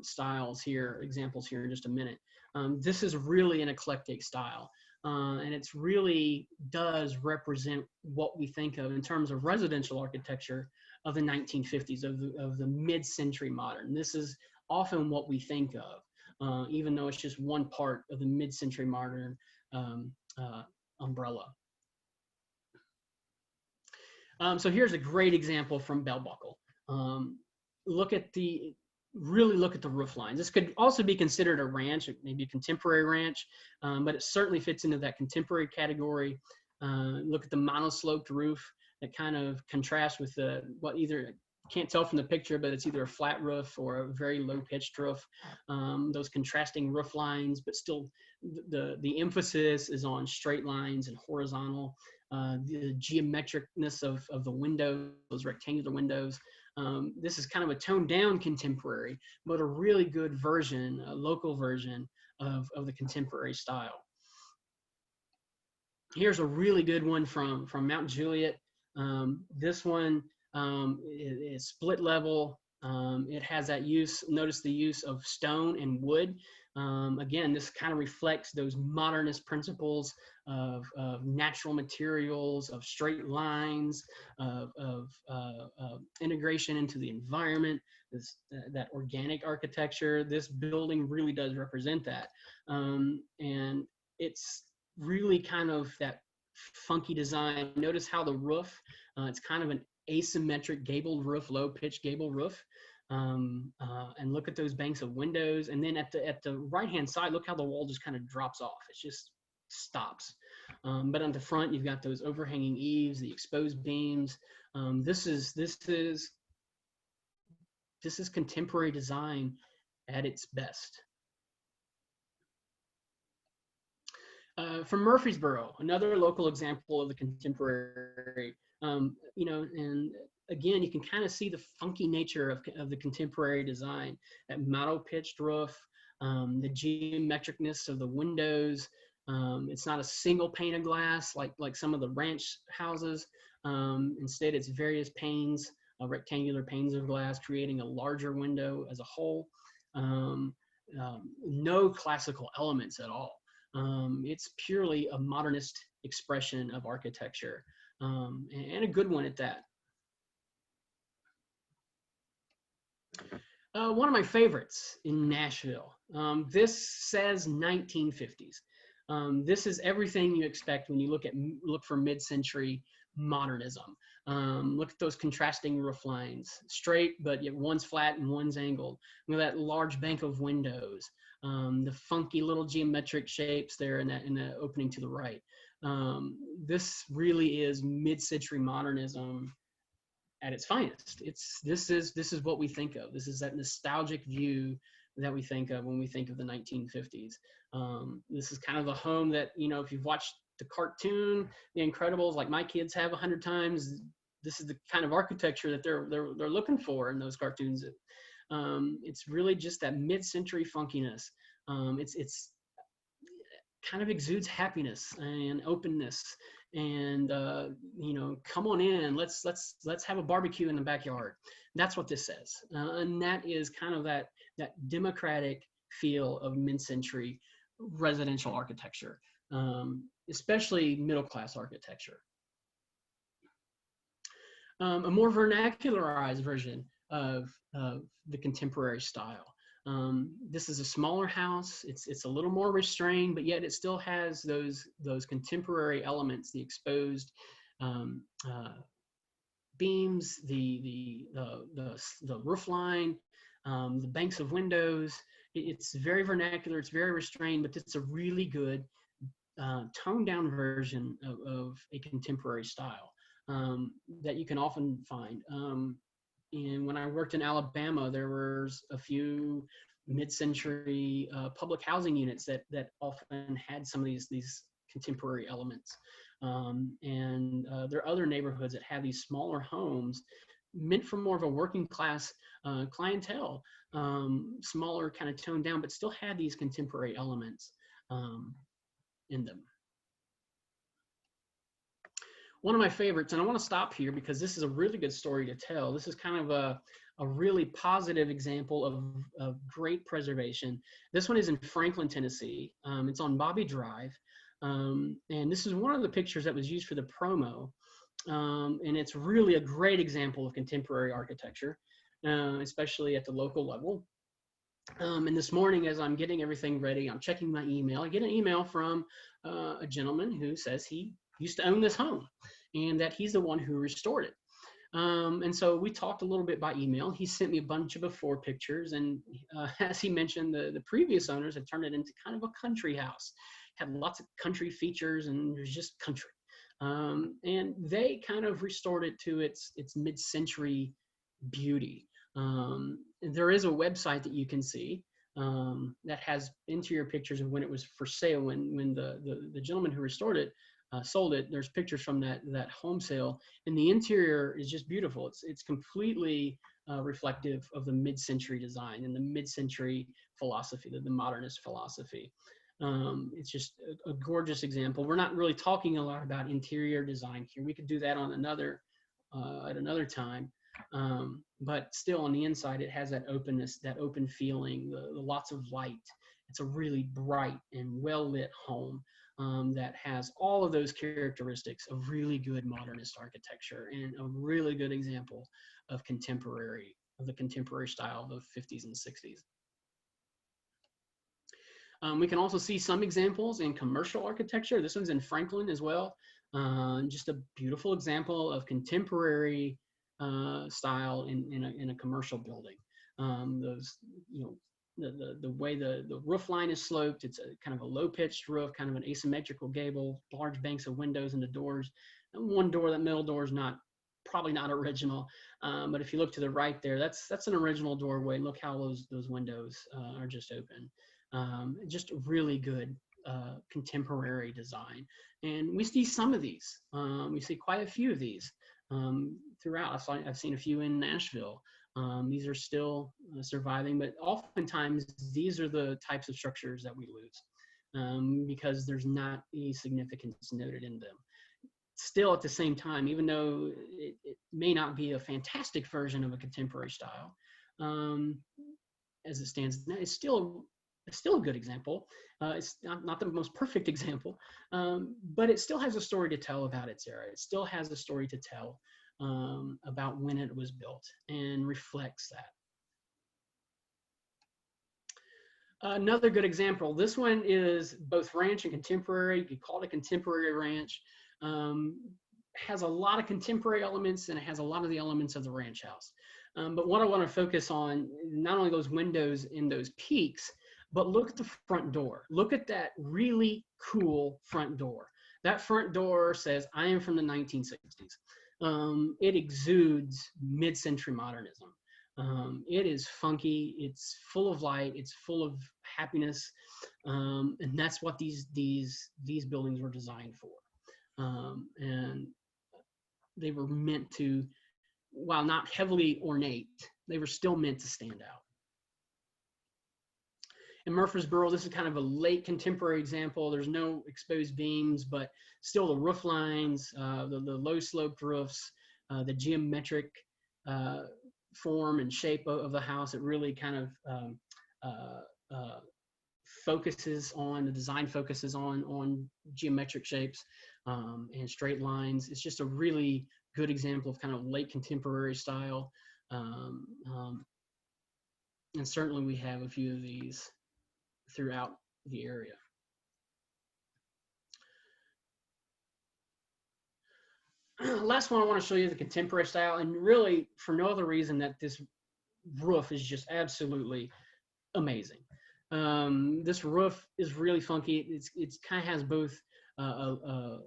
styles here, examples here in just a minute. This is really an eclectic style. And it's really does represent what we think of in terms of residential architecture of the 1950s, of the mid-century modern. This is often what we think of, even though it's just one part of the mid-century modern umbrella. So here's a great example from Bell Buckle. Really look at the roof lines. This could also be considered a ranch, maybe a contemporary ranch, but it certainly fits into that contemporary category. Look at the monosloped roof that kind of contrasts with what either can't tell from the picture, but it's either a flat roof or a very low pitched roof. Those contrasting roof lines, but still the emphasis is on straight lines and horizontal. The geometricness of the windows, those rectangular windows. This is kind of a toned down contemporary, but a really good version, a local version of the contemporary style. Here's a really good one from Mount Juliet. This one is split level. It has that notice the use of stone and wood. Again, this kind of reflects those modernist principles of natural materials, of straight lines, of integration into the environment, that organic architecture. This building really does represent that. And it's really kind of that funky design. Notice how the roof, it's kind of an asymmetric gabled roof, low pitched gable roof. And look at those banks of windows. And then at the right-hand side, look how the wall just kind of drops off. It just stops. But on the front, you've got those overhanging eaves, the exposed beams. This is contemporary design at its best. From Murfreesboro, another local example of the contemporary, and again, you can kind of see the funky nature of the contemporary design, that mono pitched roof, the geometricness of the windows. It's not a single pane of glass like some of the ranch houses. Instead, it's various panes, rectangular panes of glass, creating a larger window as a whole. No classical elements at all. It's purely a modernist expression of architecture. and a good one at that. One of my favorites in Nashville. This says 1950s. This is everything you expect when you look for mid-century modernism. Look at those contrasting roof lines, straight, but yet one's flat and one's angled. Look at that large bank of windows, the funky little geometric shapes there in the opening to the right. This really is mid-century modernism at its finest. This is what we think of. This is that nostalgic view that we think of when we think of the 1950s. This is kind of the home that, you know, if you've watched the cartoon, The Incredibles, like my kids have 100 times, this is the kind of architecture that they're looking for in those cartoons. It's really just that mid-century funkiness. It's kind of exudes happiness and openness, and you know, come on in, let's have a barbecue in the backyard. That's what this says, and that is kind of that democratic feel of mid-century residential architecture, especially middle-class architecture. A more vernacularized version of the contemporary style. This is a smaller house. It's a little more restrained, but yet it still has those contemporary elements: the exposed beams, the roof line, the banks of windows. It's very vernacular. It's very restrained, but it's a really good toned down version of a contemporary style that you can often find. And when I worked in Alabama, there was a few mid-century public housing units that often had some of these contemporary elements. And there are other neighborhoods that have these smaller homes meant for more of a working class clientele, smaller, kind of toned down, but still had these contemporary elements in them. One of my favorites, and I want to stop here because this is a really good story to tell. This is kind of a really positive example of great preservation. This one is in Franklin, Tennessee. It's on Bobby Drive. And this is one of the pictures that was used for the promo. And it's really a great example of contemporary architecture, especially at the local level. And this morning, as I'm getting everything ready, I'm checking my email. I get an email from a gentleman who says he used to own this home and that he's the one who restored it. And so we talked a little bit by email. He sent me a bunch of before pictures. And as he mentioned, the previous owners had turned it into kind of a country house, had lots of country features, and there's just country. And they kind of restored it to its mid-century beauty. There is a website that you can see that has interior pictures of when it was for sale, when the gentleman who restored it sold it. There's pictures from that home sale, and the interior is just beautiful. It's completely reflective of the mid-century design and the mid-century philosophy, the modernist philosophy. It's just a gorgeous example. We're not really talking a lot about interior design here. We could do that on at another time. But still, on the inside, it has that openness, that open feeling, the lots of light. It's a really bright and well-lit home that has all of those characteristics of really good modernist architecture and a really good example of the contemporary style of the 50s and 60s. We can also see some examples in commercial architecture. This one's in Franklin as well. Just a beautiful example of contemporary style in a commercial building. Those, you know, the way the roof line is sloped, it's a kind of a low pitched roof, kind of an asymmetrical gable, large banks of windows and the doors. And one door, that middle door, is probably not original, but if you look to the right there, that's an original doorway. Look how those windows are just open. Just really good contemporary design, and we see some of these. We see quite a few of these throughout. I've seen a few in Nashville. These are still surviving, but oftentimes these are the types of structures that we lose because there's not any significance noted in them. Still, at the same time, even though it may not be a fantastic version of a contemporary style, as it stands now, it's still It's still a good example. It's not the most perfect example, but it still has a story to tell about its era. It still has a story to tell about when it was built and reflects that. Another good example, this one is both ranch and contemporary. You call it a contemporary ranch. Has a lot of contemporary elements, and it has a lot of the elements of the ranch house. But what I want to focus on, not only those windows in those peaks, but look at the front door. Look at that really cool front door. That front door says, I am from the 1960s. It exudes mid-century modernism. It is funky, it's full of light, it's full of happiness, and that's what these buildings were designed for. And they were meant to, while not heavily ornate, they were still meant to stand out. In Murfreesboro, this is kind of a late contemporary example. There's no exposed beams, but still the roof lines, the low sloped roofs, the geometric form and shape of the house. It really kind of focuses on, the design focuses on geometric shapes and straight lines. It's just a really good example of kind of late contemporary style. And certainly we have a few of these throughout the area. Last one, I want to show you the contemporary style, and really for no other reason that this roof is just absolutely amazing. This roof is really funky. It's kind of has both a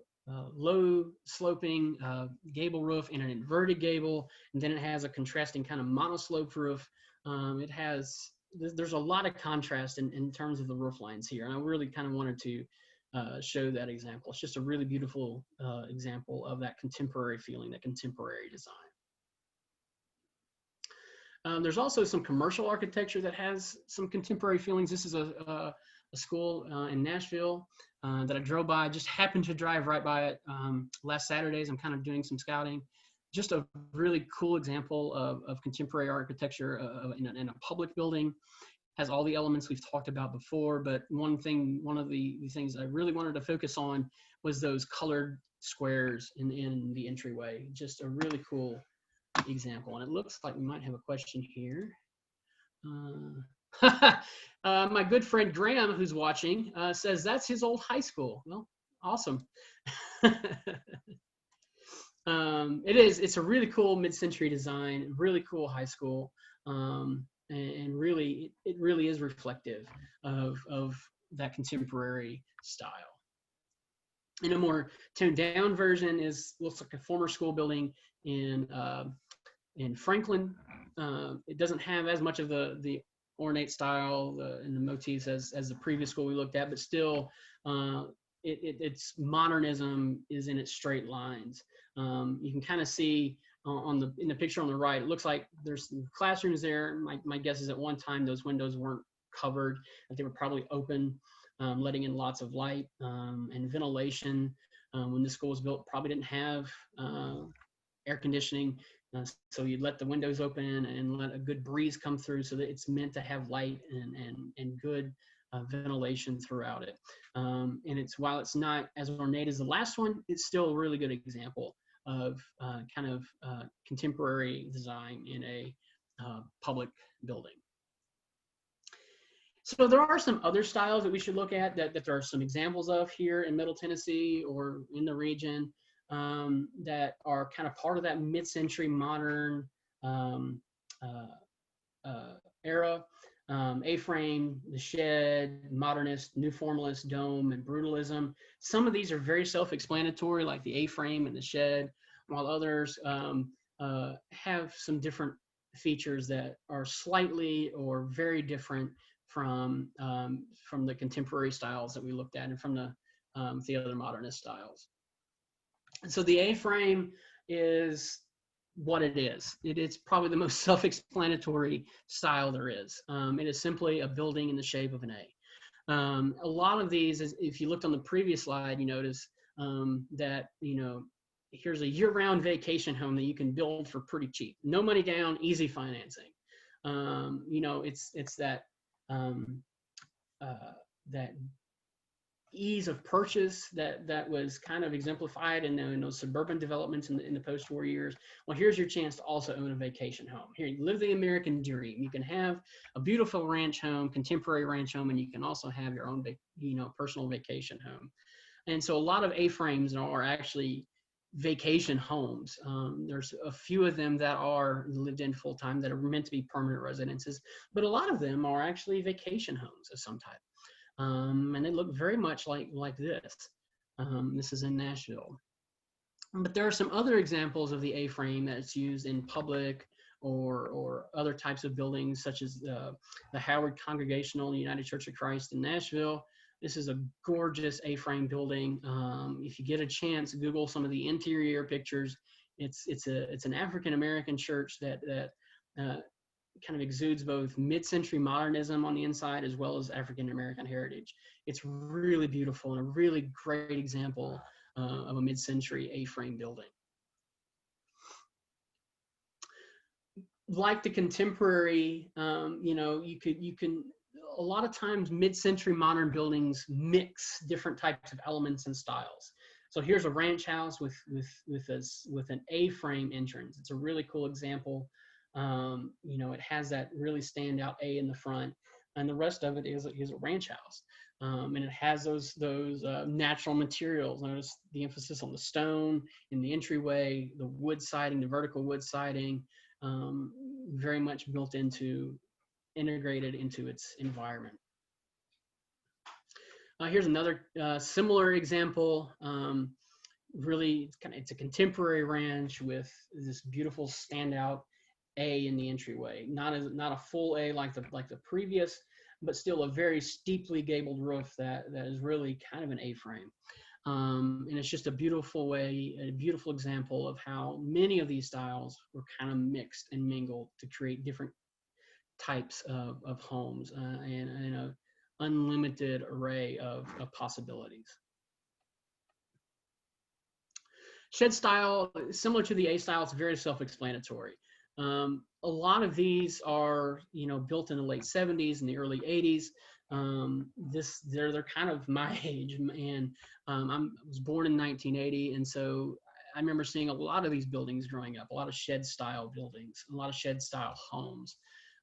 low sloping gable roof and an inverted gable, and then it has a contrasting kind of monosloped roof. There's a lot of contrast in terms of the roof lines here, and I really kind of wanted to show that example. It's just a really beautiful example of that contemporary feeling, that contemporary design. There's also some commercial architecture that has some contemporary feelings. This is a school in Nashville that I drove by. I just happened to drive right by it last Saturday as I'm kind of doing some scouting. Just a really cool example of contemporary architecture in a public building. Has all the elements we've talked about before, but one of the things I really wanted to focus on was those colored squares in the entryway. Just a really cool example. And it looks like we might have a question here. My good friend Graham, who's watching, says that's his old high school. Well, awesome. It's a really cool mid-century design, really cool high school. And really, it really is reflective of that contemporary style. And a more toned down version looks like a former school building in Franklin. It doesn't have as much of the ornate style and the motifs as the previous school we looked at, but still, its modernism is in its straight lines. You can kind of see in the picture on the right, it looks like there's some classrooms there. My guess is at one time those windows weren't covered, that they were probably open, letting in lots of light and ventilation. When this school was built, probably didn't have air conditioning, so you'd let the windows open and let a good breeze come through, so that it's meant to have light and good ventilation throughout it. And while it's not as ornate as the last one, it's still a really good example of kind of contemporary design in a public building. So there are some other styles that we should look at that there are some examples of here in Middle Tennessee or in the region that are kind of part of that mid-century modern era. A-frame, the shed, modernist, new formalist, dome, and brutalism. Some of these are very self-explanatory, like the A-frame and the shed, while others have some different features that are slightly or very different from the contemporary styles that we looked at and from the other modernist styles. And so the A-frame is what it is. It's probably the most self-explanatory style there is. It is simply a building in the shape of an A. A lot of these, if you looked on the previous slide, you notice that, here's a year-round vacation home that you can build for pretty cheap. No money down, easy financing. It's that that ease of purchase that was kind of exemplified in those suburban developments in the post-war years. Well, here's your chance to also own a vacation home. Here, you live the American dream. You can have a beautiful ranch home, contemporary ranch home, and you can also have your own, personal vacation home. And so a lot of A-frames are actually vacation homes. There's a few of them that are lived in full-time that are meant to be permanent residences, but a lot of them are actually vacation homes of some type. And they look very much like this. This is in Nashville. But there are some other examples of the A-frame that's used in public or other types of buildings, such as the Howard Congregational United Church of Christ in Nashville. This is a gorgeous A-frame building. If you get a chance, Google some of the interior pictures. It's an African-American church that kind of exudes both mid-century modernism on the inside as well as African-American heritage. It's really beautiful and a really great example of a mid-century A-frame building. Like the contemporary, you can a lot of times mid-century modern buildings mix different types of elements and styles. So here's a ranch house with an A-frame entrance. It's a really cool example. It has that really standout A in the front, and the rest of it is a ranch house. And it has those natural materials. Notice the emphasis on the stone in the entryway, the wood siding, the vertical wood siding, very much integrated into its environment. Here's another similar example. Really, it's a contemporary ranch with this beautiful standout A in the entryway. Not a full A like the previous, but still a very steeply gabled roof that is really kind of an A-frame. And it's just a beautiful example of how many of these styles were kind of mixed and mingled to create different types of homes and an unlimited array of possibilities. Shed style, similar to the A style, it's very self-explanatory. A lot of these are, built in the late 70s and the early 80s. They're kind of my age, and I was born in 1980, and so I remember seeing a lot of these buildings growing up, a lot of shed style buildings, a lot of shed style homes.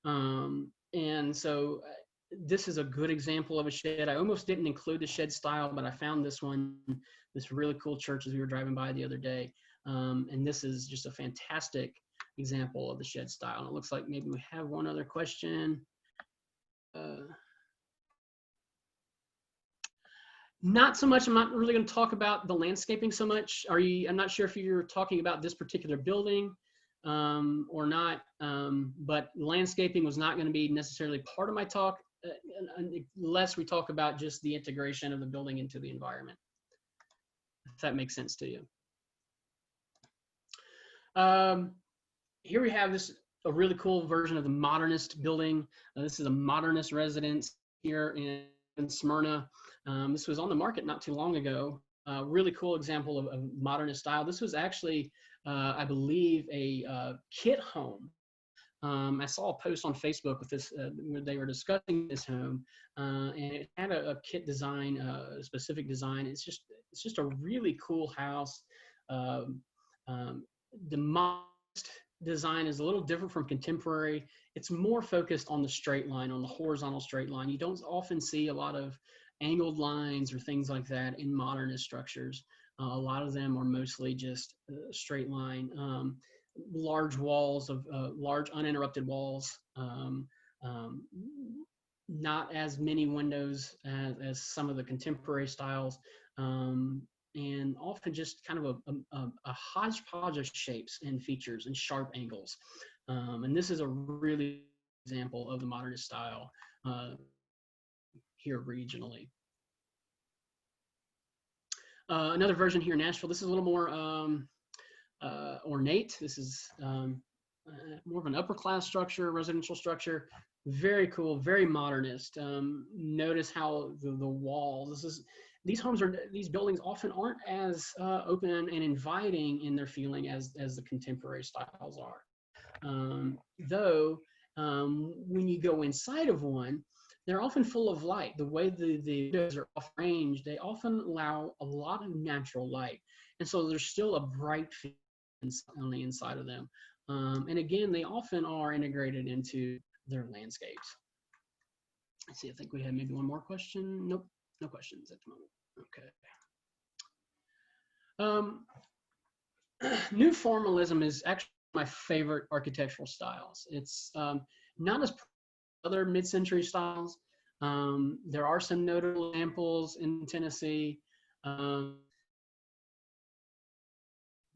And so this is a good example of a shed. I almost didn't include the shed style, but I found this really cool church as we were driving by the other day. And this is just a fantastic example of the shed style. And it looks like maybe we have one other question. Not so much. I'm not really going to talk about the landscaping so much. I'm not sure if you're talking about this particular building or not, but landscaping was not going to be necessarily part of my talk unless we talk about just the integration of the building into the environment, if that makes sense to you. Here we have a really cool version of the modernist building. This is a modernist residence here in Smyrna. This was on the market not too long ago. Really cool example of modernist style. This was actually, I believe, a kit home. I saw a post on Facebook with this where they were discussing this home, and it had a kit design, a specific design. It's just a really cool house. The modernist design is a little different from contemporary. It's more focused on the straight line, on the horizontal straight line. You don't often see a lot of angled lines or things like that in modernist structures. A lot of them are mostly just straight line, large walls of large uninterrupted walls, not as many windows as some of the contemporary styles, and often just kind of a hodgepodge of shapes and features and sharp angles. And this is a really example of the modernist style here regionally. Another version here in Nashville. This is a little more ornate. This is more of an upper class structure, residential structure. Very cool, very modernist. Notice how the walls. These buildings often aren't as open and inviting in their feeling as the contemporary styles are. Though when you go inside of one, they're often full of light. The way the windows are off range, they often allow a lot of natural light. And so there's still a bright feel on the inside of them. And again, they often are integrated into their landscapes. Let's see, I think we had maybe one more question. Nope, no questions at the moment. Okay. New formalism is actually my favorite architectural styles. It's not as other mid-century styles. There are some notable examples in Tennessee.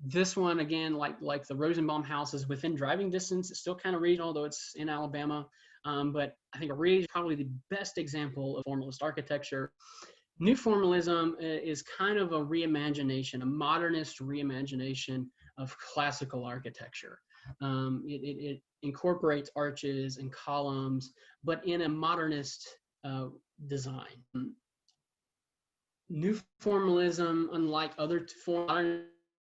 This one, again, like the Rosenbaum house, is within driving distance. It's still kind of regional, though it's in Alabama. But I think Ridge is probably the best example of formalist architecture. New formalism is kind of a reimagination, a modernist reimagination of classical architecture. It incorporates arches and columns, but in a modernist design. New formalism, unlike other forms,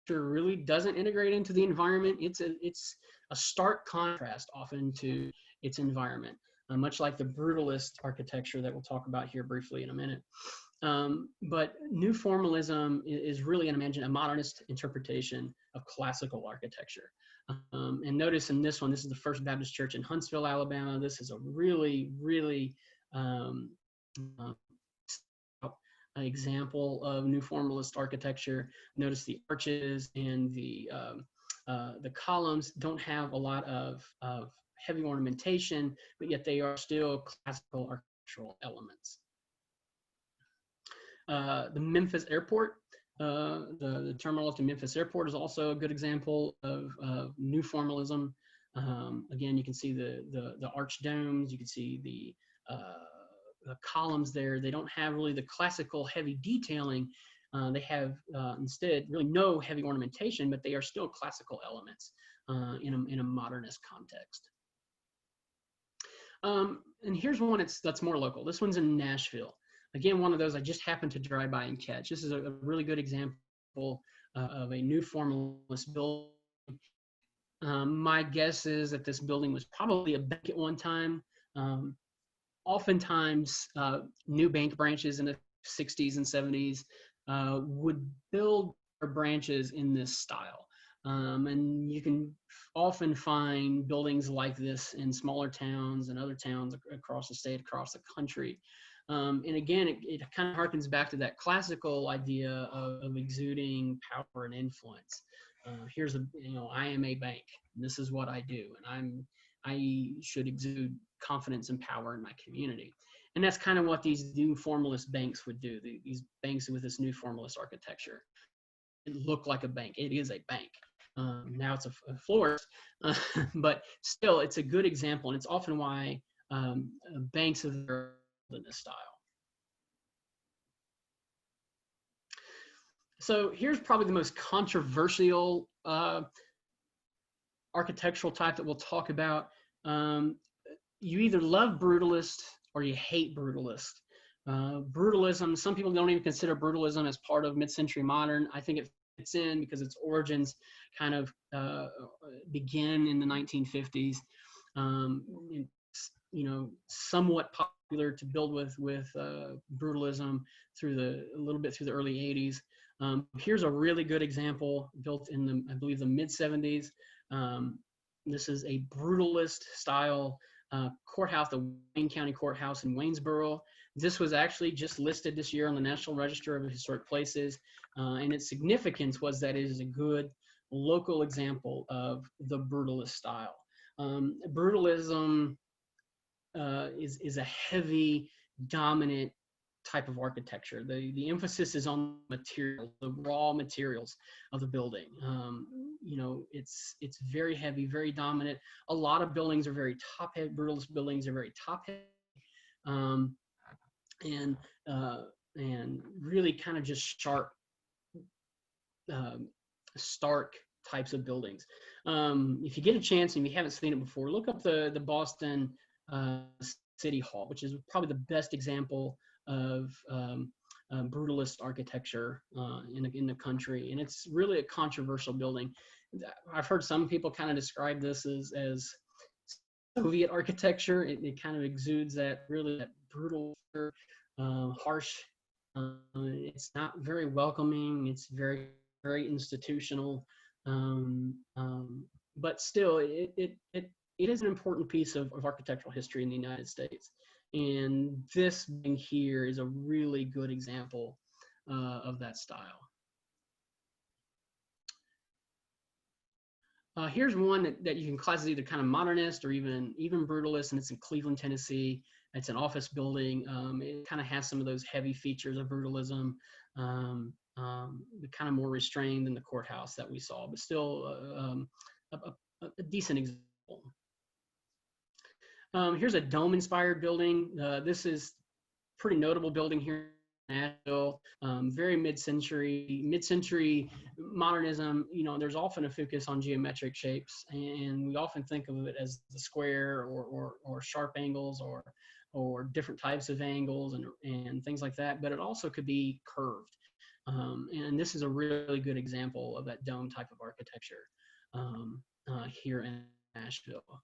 really doesn't integrate into the environment. It's a stark contrast often to its environment, much like the brutalist architecture that we'll talk about here briefly in a minute. But new formalism is really a modernist interpretation of classical architecture. And notice in this one, this is the First Baptist Church in Huntsville, Alabama. This is a really, really example of new formalist architecture. Notice the arches and the columns don't have a lot of heavy ornamentation, but yet they are still classical architectural elements. The Memphis airport, the terminal to Memphis airport is also a good example of new formalism. Again, you can see the arch domes, you can see the columns there. They don't have really the classical heavy detailing. They have instead really no heavy ornamentation, but they are still classical elements in a modernist context. And here's one that's more local. This one's in Nashville. Again, one of those I just happened to drive by and catch. This is a really good example of a new formalist building. My guess is that this building was probably a bank at one time. Oftentimes, new bank branches in the 60s and 70s would build their branches in this style. And you can often find buildings like this in smaller towns and other towns across the state, across the country. And again, it kind of harkens back to that classical idea of exuding power and influence. Here's I am a bank, and this is what I do, and I should exude confidence and power in my community. And that's kind of what these new formalist banks would do. These banks with this new formalist architecture, it look like a bank. It is a bank. Now it's a florist, but still, it's a good example, and it's often why banks of in this style. So here's probably the most controversial architectural type that we'll talk about. You either love brutalist or you hate brutalist. Brutalism, some people don't even consider brutalism as part of mid-century modern. I think it fits in because its origins kind of begin in the 1950s. Somewhat popular to build with brutalism a little bit through the early 80s. Here's a really good example built in I believe the mid 70s. This is a brutalist style courthouse, the Wayne County Courthouse in Waynesboro. This was actually just listed this year on the National Register of Historic Places, and its significance was that it is a good local example of the brutalist style. Brutalism is a heavy, dominant type of architecture. The emphasis is on material, the raw materials of the building. It's very heavy, very dominant. A lot of buildings are very top heavy. Brutalist buildings are very top heavy, and really kind of just sharp, stark types of buildings. If you get a chance and you haven't seen it before, look up the Boston City Hall, which is probably the best example of brutalist architecture in the country, and it's really a controversial building. I've heard some people kind of describe this as Soviet architecture. It kind of exudes that really that brutal, harsh. It's not very welcoming. It's very institutional. Um, um, but still, it is an important piece of architectural history in the United States. And this thing here is a really good example of that style. Here's one that you can class as either kind of modernist or even brutalist, and it's in Cleveland, Tennessee. It's an office building. It kind of has some of those heavy features of brutalism, kind of more restrained than the courthouse that we saw, but still a decent example. Here's a dome-inspired building. This is pretty notable building here in Nashville. Very mid-century modernism. You know, there's often a focus on geometric shapes, and we often think of it as the square or sharp angles or different types of angles and things like that. But it also could be curved. And this is a really good example of that dome type of architecture here in Nashville.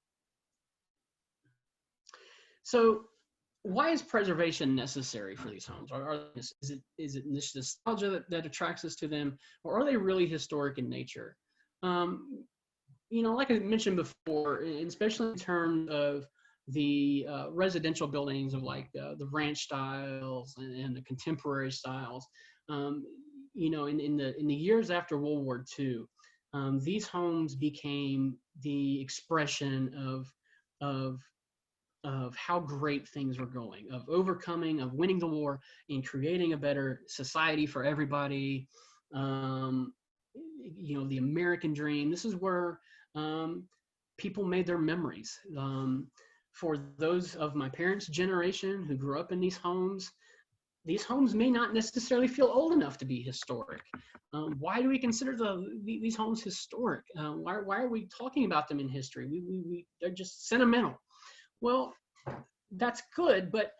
So why is preservation necessary for these homes? Is it nostalgia that attracts us to them, or are they really historic in nature? You know, like I mentioned before, especially in terms of the residential buildings of like the ranch styles and the contemporary styles. You know, in the years after World War II, these homes became the expression of how great things were going, of overcoming, of winning the war, and creating a better society for everybody. You know, the American dream. This is where people made their memories. For those of my parents' generation who grew up in these homes may not necessarily feel old enough to be historic. Why do we consider these homes historic? Why are we talking about them in history? They're just sentimental. Well, that's good, but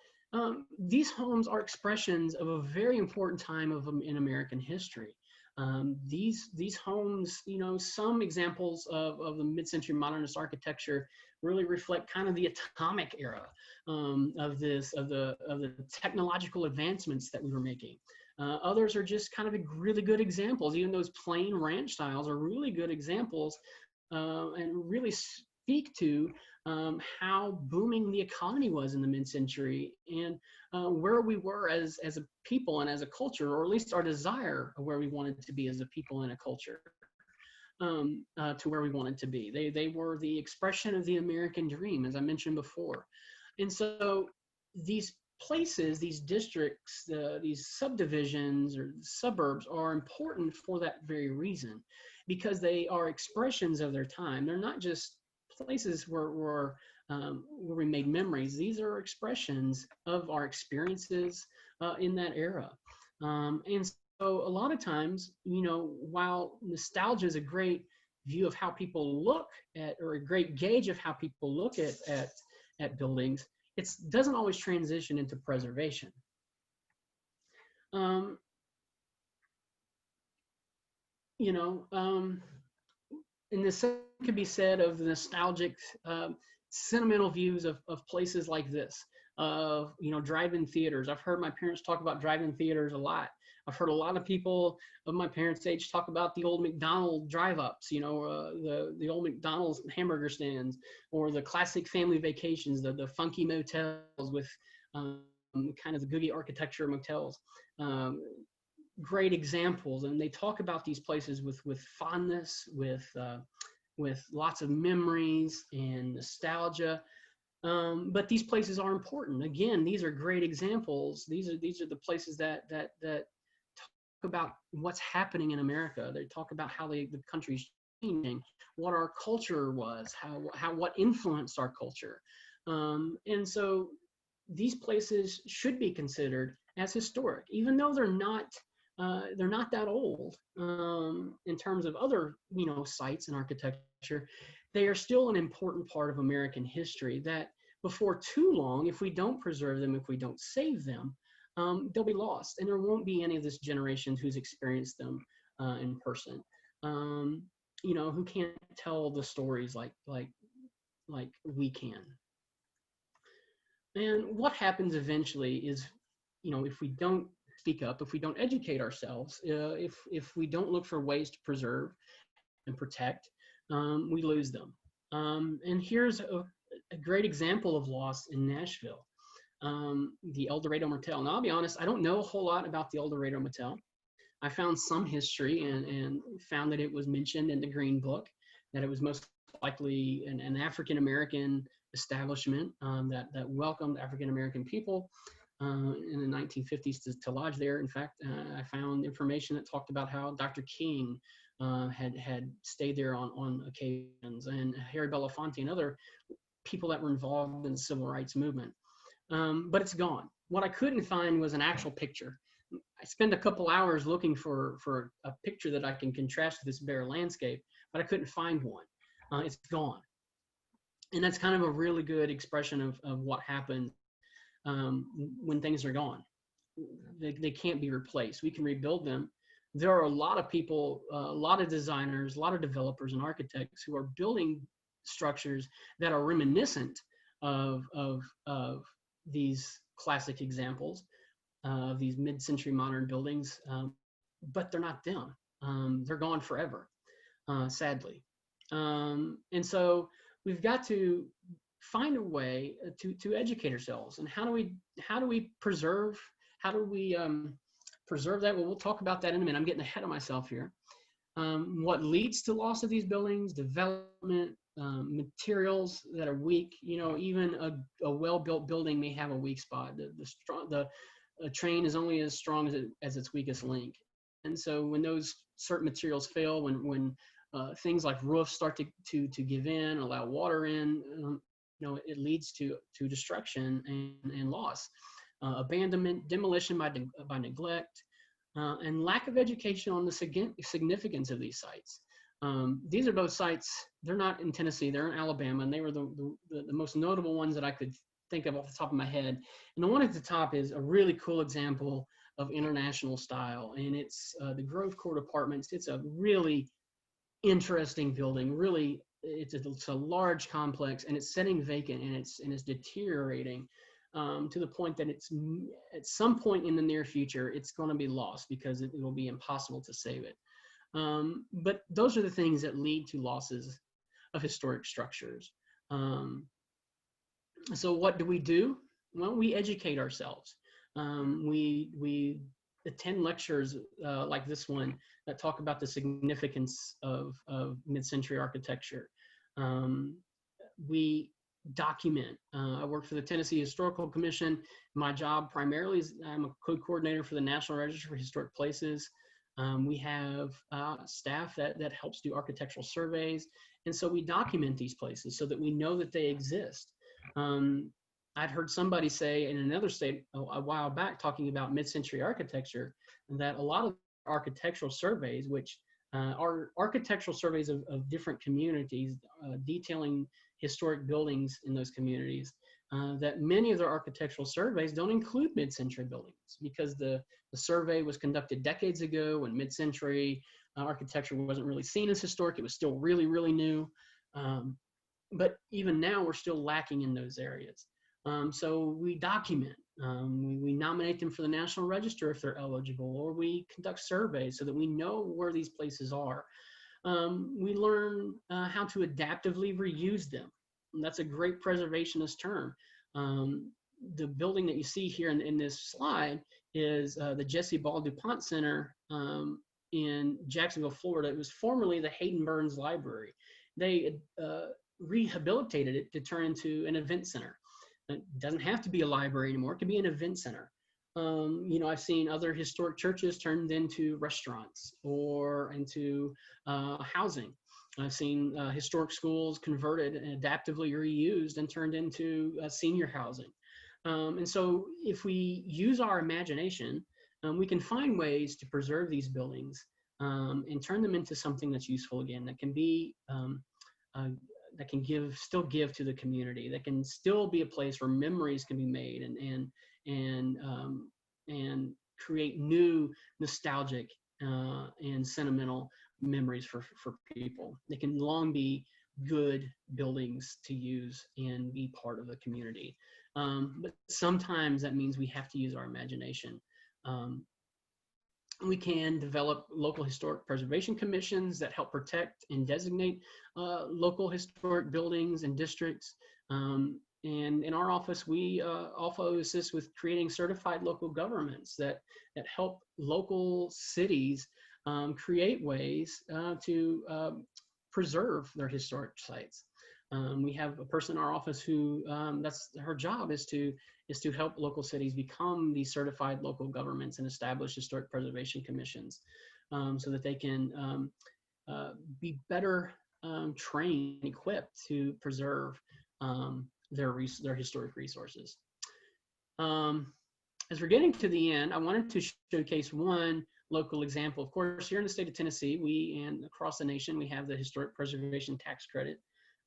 these homes are expressions of a very important time in American history. These homes, you know, some examples of the mid-century modernist architecture really reflect kind of the atomic era of the technological advancements that we were making. Others are just kind of really good examples. Even those plain ranch styles are really good examples and really speak to how booming the economy was in the mid-century and where we were as a people and as a culture, or at least our desire of where we wanted to be as a people and a culture to where we wanted to be. They were the expression of the American dream, as I mentioned before. And so these places, these districts, these subdivisions or suburbs are important for that very reason, because they are expressions of their time. They're not just places where we made memories. These are expressions of our experiences in that era. And so a lot of times, you know, while nostalgia is a great view of how people look at, or a great gauge of how people look at buildings, it doesn't always transition into preservation. You know, and the same could be said of the nostalgic, sentimental views of places like this, of, you know, drive-in theaters. I've heard my parents talk about drive-in theaters a lot. I've heard a lot of people of my parents' age talk about the old McDonald's drive-ups, you know, the old McDonald's hamburger stands, or the classic family vacations, the funky motels with kind of the googie architecture motels. Great examples, and they talk about these places with fondness, with lots of memories and nostalgia. But these places are important. Again, these are great examples. These are the places that talk about what's happening in America. They talk about how the country's changing, what our culture was, what influenced our culture. And so these places should be considered as historic, even though they're not that old in terms of other, you know, sites and architecture. They are still an important part of American history that before too long, if we don't preserve them, if we don't save them, they'll be lost, and there won't be any of this generation who's experienced them in person. You know, who can't tell the stories like like we can. And what happens eventually is, if we don't speak up, if we don't educate ourselves, if we don't look for ways to preserve and protect, we lose them. And here's a great example of loss in Nashville, the El Dorado Motel. Now, I'll be honest, I don't know a whole lot about the El Dorado Motel. I found some history and found that it was mentioned in the Green Book, that it was most likely an African-American establishment that welcomed African-American people in the 1950s to lodge there. In fact, I found information that talked about how Dr. King had stayed there on occasions, and Harry Belafonte and other people that were involved in the civil rights movement. But it's gone. What I couldn't find was an actual picture. I spent a couple hours looking for a picture that I can contrast with this bare landscape, but I couldn't find one. It's gone. And that's kind of a really good expression of what happens when things are gone. They can't be replaced. We can rebuild them. There are a lot of people, a lot of designers, a lot of developers and architects who are building structures that are reminiscent of these classic examples of these mid-century modern buildings, but they're not them. They're gone forever, sadly. And so we've got to find a way to educate ourselves. And how do we preserve that? Well, we'll talk about that in a minute. I'm getting ahead of myself here. What leads to loss of these buildings? Development, materials that are weak. Even a well-built building may have a weak spot. The train is only as strong as its weakest link. And so when those certain materials fail, when things like roofs start to give in, allow water in, it leads to destruction and loss. Abandonment, demolition by neglect, and lack of education on the significance of these sites. These are both sites, they're not in Tennessee, they're in Alabama, and they were the most notable ones that I could think of off the top of my head. And the one at the top is a really cool example of international style, and it's the Grove Court Apartments. It's a really interesting building. Really, it's a large complex, and it's sitting vacant, and it's deteriorating to the point that it's at some point in the near future it's going to be lost because it will be impossible to save it. But those are the things that lead to losses of historic structures. So what do? Well, we educate ourselves. We attend lectures like this one that talk about the significance of mid-century architecture. We document. I work for the Tennessee Historical Commission. My job primarily is I'm a code coordinator for the National Register for Historic Places. We have staff that helps do architectural surveys. And so we document these places so that we know that they exist. I'd heard somebody say in another state a while back talking about mid-century architecture that a lot of architectural surveys, which are architectural surveys of different communities detailing historic buildings in those communities, that many of their architectural surveys don't include mid-century buildings because the survey was conducted decades ago when mid-century architecture wasn't really seen as historic. It was still really, really new. But even now, we're still lacking in those areas. So we document. We nominate them for the National Register if they're eligible, or we conduct surveys so that we know where these places are. We learn how to adaptively reuse them. And that's a great preservationist term. The building that you see here in this slide is the Jesse Ball DuPont Center in Jacksonville, Florida. It was formerly the Hayden Burns Library. They rehabilitated it to turn into an event center. It doesn't have to be a library anymore. It can be an event center. I've seen other historic churches turned into restaurants or into housing. I've seen historic schools converted and adaptively reused and turned into senior housing. And so if we use our imagination, we can find ways to preserve these buildings and turn them into something that's useful again, that can be that can still give to the community, that can still be a place where memories can be made and create new nostalgic and sentimental memories for people. They can long be good buildings to use and be part of the community. But sometimes that means we have to use our imagination. We can develop local historic preservation commissions that help protect and designate local historic buildings and districts. And in our office, we also assist with creating certified local governments that help local cities create ways to preserve their historic sites. We have a person in our office who that's her job is to help local cities become these certified local governments and establish historic preservation commissions, so that they can be better trained, equipped to preserve their historic resources. As we're getting to the end, I wanted to showcase one local example. Of course, here in the state of Tennessee, and across the nation, we have the Historic Preservation Tax Credit,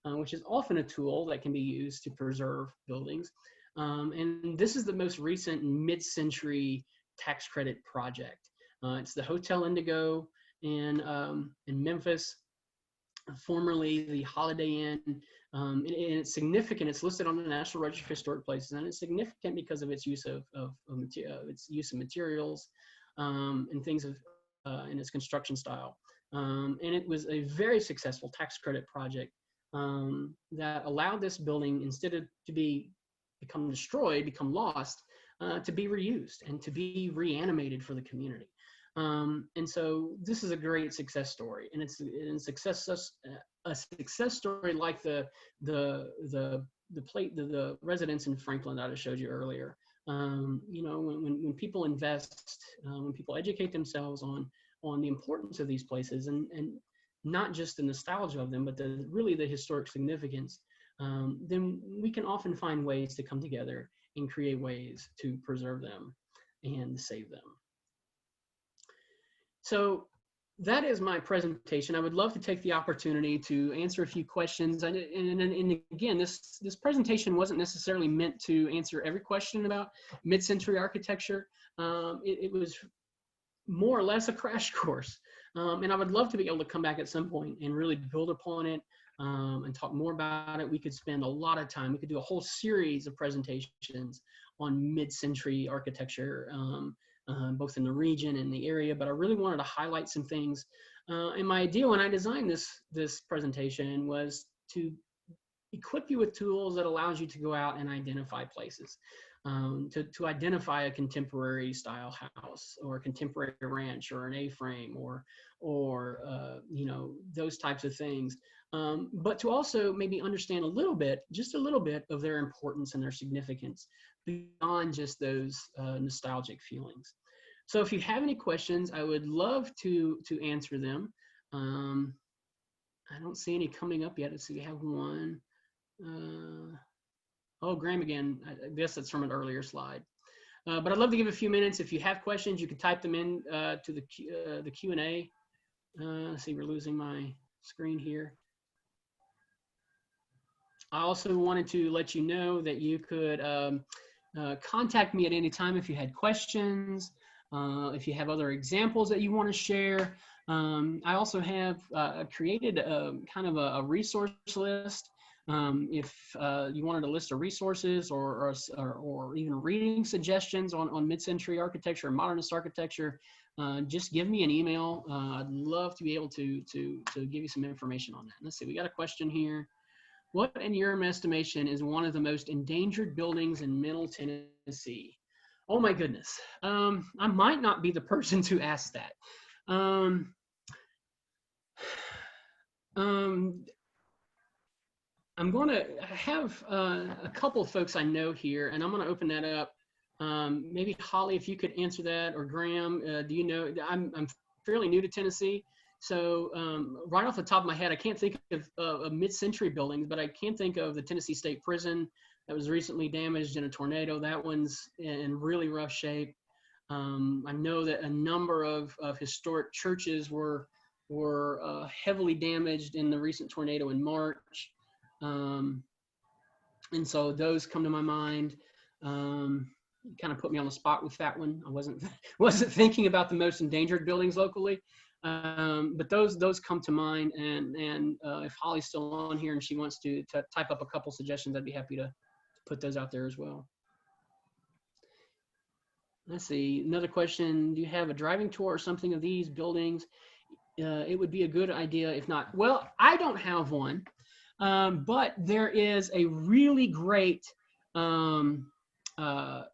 which is often a tool that can be used to preserve buildings. And this is the most recent mid-century tax credit project. It's the Hotel Indigo in Memphis, formerly the Holiday Inn. And it's significant. It's listed on the National Register of Historic Places, and it's significant because of its use of materials and things in its construction style. And it was a very successful tax credit project that allowed this building, instead of become destroyed, become lost, to be reused and to be reanimated for the community. And so this is a great success story, and it's a success story like the residents in Franklin that I showed you earlier. You know, when people invest, when people educate themselves on the importance of these places, and not just the nostalgia of them, but really the historic significance, then we can often find ways to come together and create ways to preserve them and save them. So that is my presentation. I would love to take the opportunity to answer a few questions. And again, this presentation wasn't necessarily meant to answer every question about mid-century architecture. It was more or less a crash course. And I would love to be able to come back at some point and really build upon it and talk more about it. We could spend a lot of time. We could do a whole series of presentations on mid-century architecture, both in the region and the area, but I really wanted to highlight some things. And my idea when I designed this presentation was to equip you with tools that allows you to go out and identify places, to identify a contemporary style house or a contemporary ranch or an A-frame or you know, those types of things. But to also maybe understand just a little bit of their importance and their significance beyond just those nostalgic feelings. So if you have any questions, I would love to answer them. I don't see any coming up yet. Let's see, we have one. Oh, Graham again. I guess that's from an earlier slide. But I'd love to give a few minutes. If you have questions, you can type them in to the Q&A. Let's see, we're losing my screen here. I also wanted to let you know that you could contact me at any time if you had questions, if you have other examples that you want to share. I also have created kind of a resource list. If you wanted a list of resources or even reading suggestions on mid-century architecture and modernist architecture, just give me an email. I'd love to be able to give you some information on that. Let's see, we got a question here. What, in your estimation, is one of the most endangered buildings in Middle Tennessee? Oh my goodness. I might not be the person to ask that. I'm going to have a couple of folks I know here, and I'm going to open that up. Maybe Holly, if you could answer that, or Graham, do you know? I'm fairly new to Tennessee, so right off the top of my head, I can't think of mid-century buildings, but I can think of the Tennessee State Prison that was recently damaged in a tornado. That one's in really rough shape. I know that a number of historic churches were heavily damaged in the recent tornado in March. And so those come to my mind. Kind of put me on the spot with that one. I wasn't thinking about the most endangered buildings locally. But those come to mind, and if Holly's still on here and she wants to type up a couple suggestions, I'd be happy to put those out there as well. Let's see, another question. Do you have a driving tour or something of these buildings? It would be a good idea. If not, well, I don't have one, but there is a really great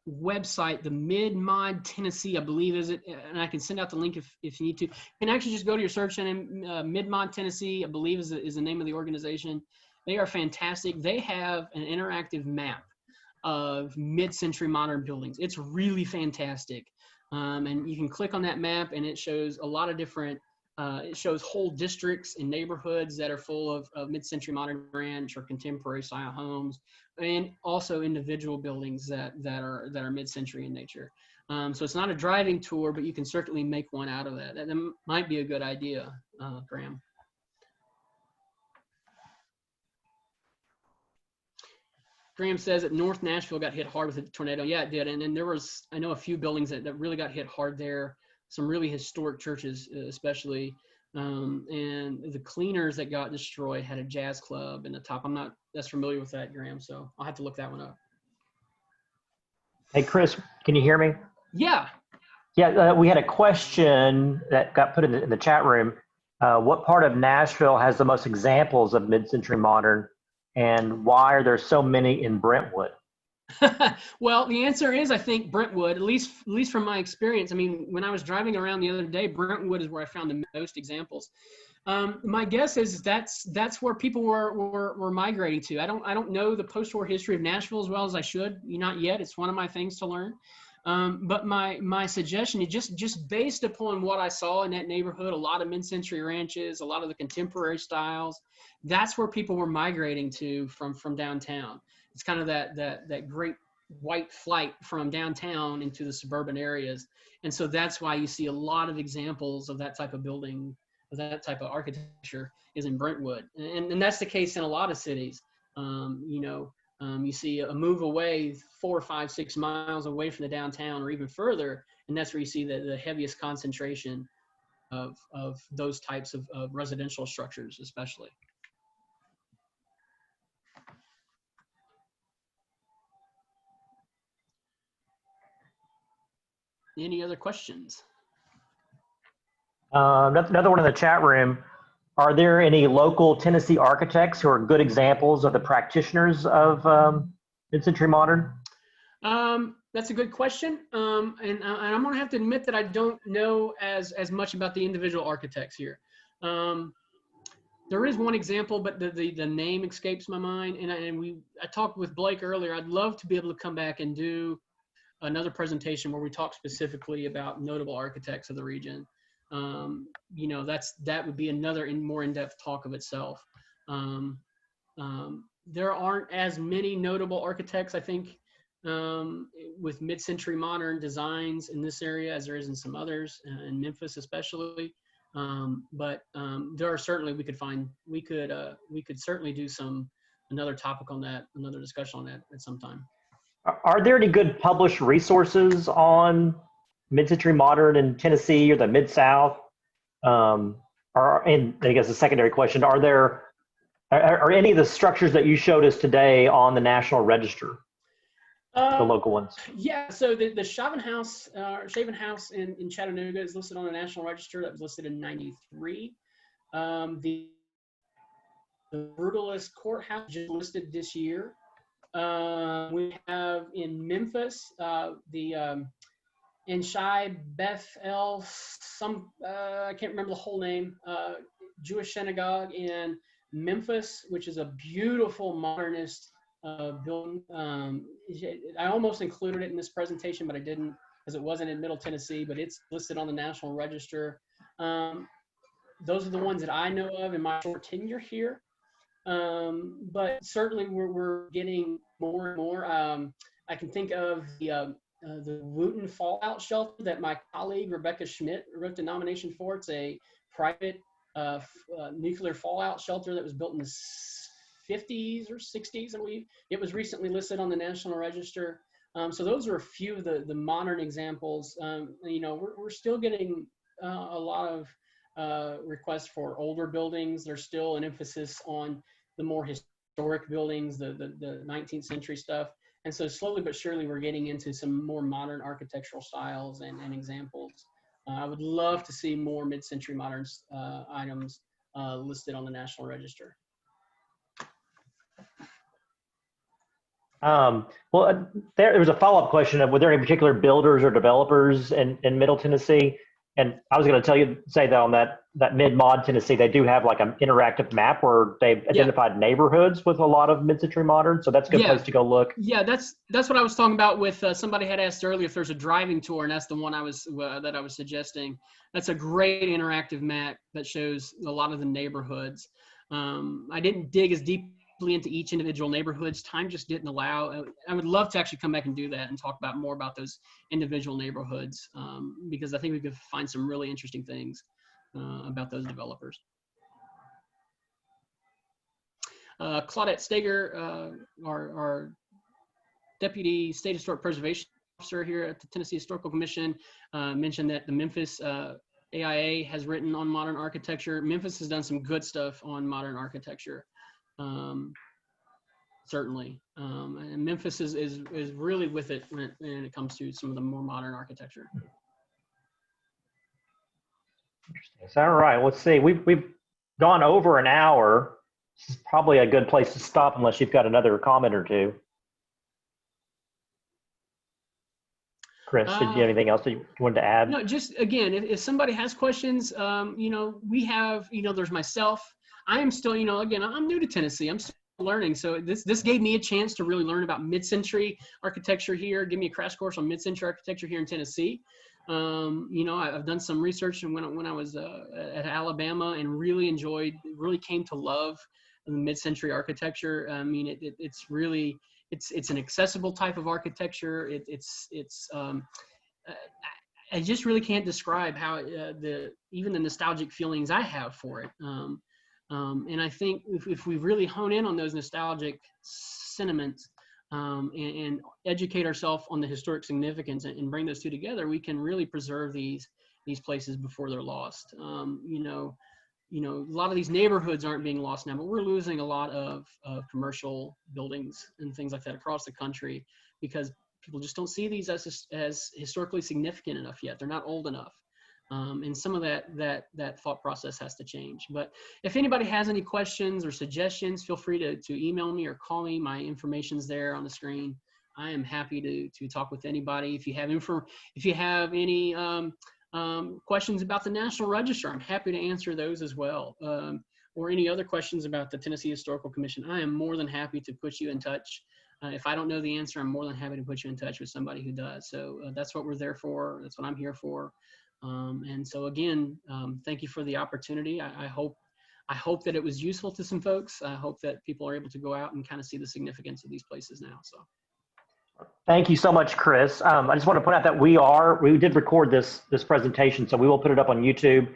website, the Mid-Mod Tennessee, I believe is it, and I can send out the link if you need to. You can actually just go to your search engine, Mid-Mod Tennessee, I believe is the name of the organization. They are fantastic. They have an interactive map of mid-century modern buildings. It's really fantastic. And you can click on that map and it shows a lot of different, it shows whole districts and neighborhoods that are full of mid-century modern ranch or contemporary style homes, and also individual buildings that are mid-century in nature. So it's not a driving tour, but you can certainly make one out of that. That might be a good idea, Graham. Graham says that North Nashville got hit hard with a tornado. Yeah, it did. And then there was, I know, a few buildings that really got hit hard there. Some really historic churches, especially. And the cleaners that got destroyed had a jazz club in the top. I'm not as familiar with that, Graham, so I'll have to look that one up. Hey, Chris, can you hear me? Yeah. Yeah, we had a question that got put in the chat room. What part of Nashville has the most examples of mid-century modern? And why are there so many in Brentwood? Well, the answer is, I think, Brentwood, at least from my experience. I mean, when I was driving around the other day, Brentwood is where I found the most examples. My guess is that's where people were migrating to. I don't know the post-war history of Nashville as well as I should. Not yet. It's one of my things to learn. But my suggestion is just based upon what I saw in that neighborhood, a lot of mid-century ranches, a lot of the contemporary styles. That's where people were migrating to from downtown. It's kind of that great white flight from downtown into the suburban areas. And so that's why you see a lot of examples of that type of building, of that type of architecture is in Brentwood. And that's the case in a lot of cities. You see a move away 4, 5, 6 miles away from the downtown or even further. And that's where you see the heaviest concentration of those types of residential structures, especially. Any other questions? Another one in the chat room. Are there any local Tennessee architects who are good examples of the practitioners of mid-century modern? That's a good question. And I'm going to have to admit that I don't know as much about the individual architects here. There is one example, but the name escapes my mind. And I talked with Blake earlier. I'd love to be able to come back and do another presentation where we talk specifically about notable architects of the region. That would be another more in-depth talk of itself. There aren't as many notable architects, I think, with mid-century modern designs in this area as there is in some others, in Memphis especially. But there are certainly, we could certainly do another topic on that, another discussion on that at some time. Are there any good published resources on mid-century modern in Tennessee or the Mid-South? And I guess the secondary question, are any of the structures that you showed us today on the National Register, the local ones? Yeah, so the Shaven House in Chattanooga is listed on the National Register. That was listed in '93. The Brutalist Courthouse just listed this year. We have in Memphis the Enshai Beth El, I can't remember the whole name, Jewish synagogue in Memphis, which is a beautiful modernist building. I almost included it in this presentation, but I didn't because it wasn't in Middle Tennessee, but it's listed on the National Register. Those are the ones that I know of in my short tenure here. But certainly we're getting more and more. I can think of the Wooten Fallout Shelter that my colleague Rebecca Schmidt wrote the nomination for. It's a private nuclear fallout shelter that was built in the 50s or 60s, I believe. It was recently listed on the National Register. So those are a few of the modern examples. We're still getting a lot of requests for older buildings. There's still an emphasis on the more historic buildings, the 19th century stuff. And so slowly but surely, we're getting into some more modern architectural styles and examples. I would love to see more mid-century modern items listed on the National Register. There was a follow-up question of, were there any particular builders or developers in Middle Tennessee? And I was going to say that on that mid-mod Tennessee, they do have like an interactive map where they've identified neighborhoods with a lot of mid-century modern. So that's a good place to go look. Yeah, that's what I was talking about with somebody had asked earlier if there's a driving tour, and that's the one I was suggesting. That's a great interactive map that shows a lot of the neighborhoods. I didn't dig as deeply into each individual neighborhoods. Time just didn't allow. I would love to actually come back and do that and talk more about those individual neighborhoods, because I think we could find some really interesting things about those developers. Claudette Steger, our Deputy State Historic Preservation Officer here at the Tennessee Historical Commission, mentioned that the Memphis AIA has written on modern architecture. Memphis has done some good stuff on modern architecture. Certainly, and Memphis is really with it when it comes to some of the more modern architecture. Interesting. All right, let's see. We've gone over an hour. This is probably a good place to stop unless you've got another comment or two. Chris, did you have anything else that you wanted to add? No, just again, if somebody has questions, we have, there's myself. I am still, again, I'm new to Tennessee. I'm still learning. So this gave me a chance to really learn about mid-century architecture here. Give me a crash course on mid-century architecture here in Tennessee. I've done some research when I was at Alabama and really came to love the mid-century architecture. I mean, it's really, it's an accessible type of architecture. I just really can't describe how even the nostalgic feelings I have for it. And I think if we really hone in on those nostalgic sentiments and educate ourselves on the historic significance and bring those two together, we can really preserve these places before they're lost. A lot of these neighborhoods aren't being lost now, but we're losing a lot of commercial buildings and things like that across the country because people just don't see these as historically significant enough yet. They're not old enough. And some of that thought process has to change. But if anybody has any questions or suggestions, feel free to email me or call me. My information's there on the screen. I am happy to talk with anybody. If you have any questions about the National Register, I'm happy to answer those as well. Or any other questions about the Tennessee Historical Commission, I am more than happy to put you in touch. If I don't know the answer, I'm more than happy to put you in touch with somebody who does. So that's what we're there for. That's what I'm here for. And so again, thank you for the opportunity. I hope that it was useful to some folks. I hope that people are able to go out and kind of see the significance of these places now. So. Thank you so much, Chris. I just want to point out that we did record this presentation, so we will put it up on YouTube,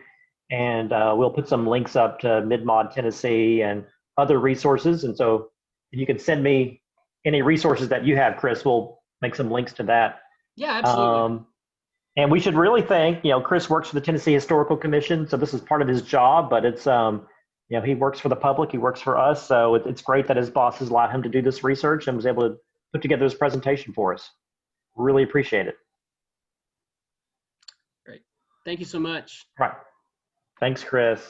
and we'll put some links up to Mid-Mod Tennessee and other resources. And so if you can send me any resources that you have, Chris, we'll make some links to that. Yeah, absolutely. And we should really thank, Chris works for the Tennessee Historical Commission, so this is part of his job, but it's, he works for the public, he works for us, so it's great that his bosses allowed him to do this research and was able to put together this presentation for us. Really appreciate it. Great. Thank you so much. All right. Thanks, Chris.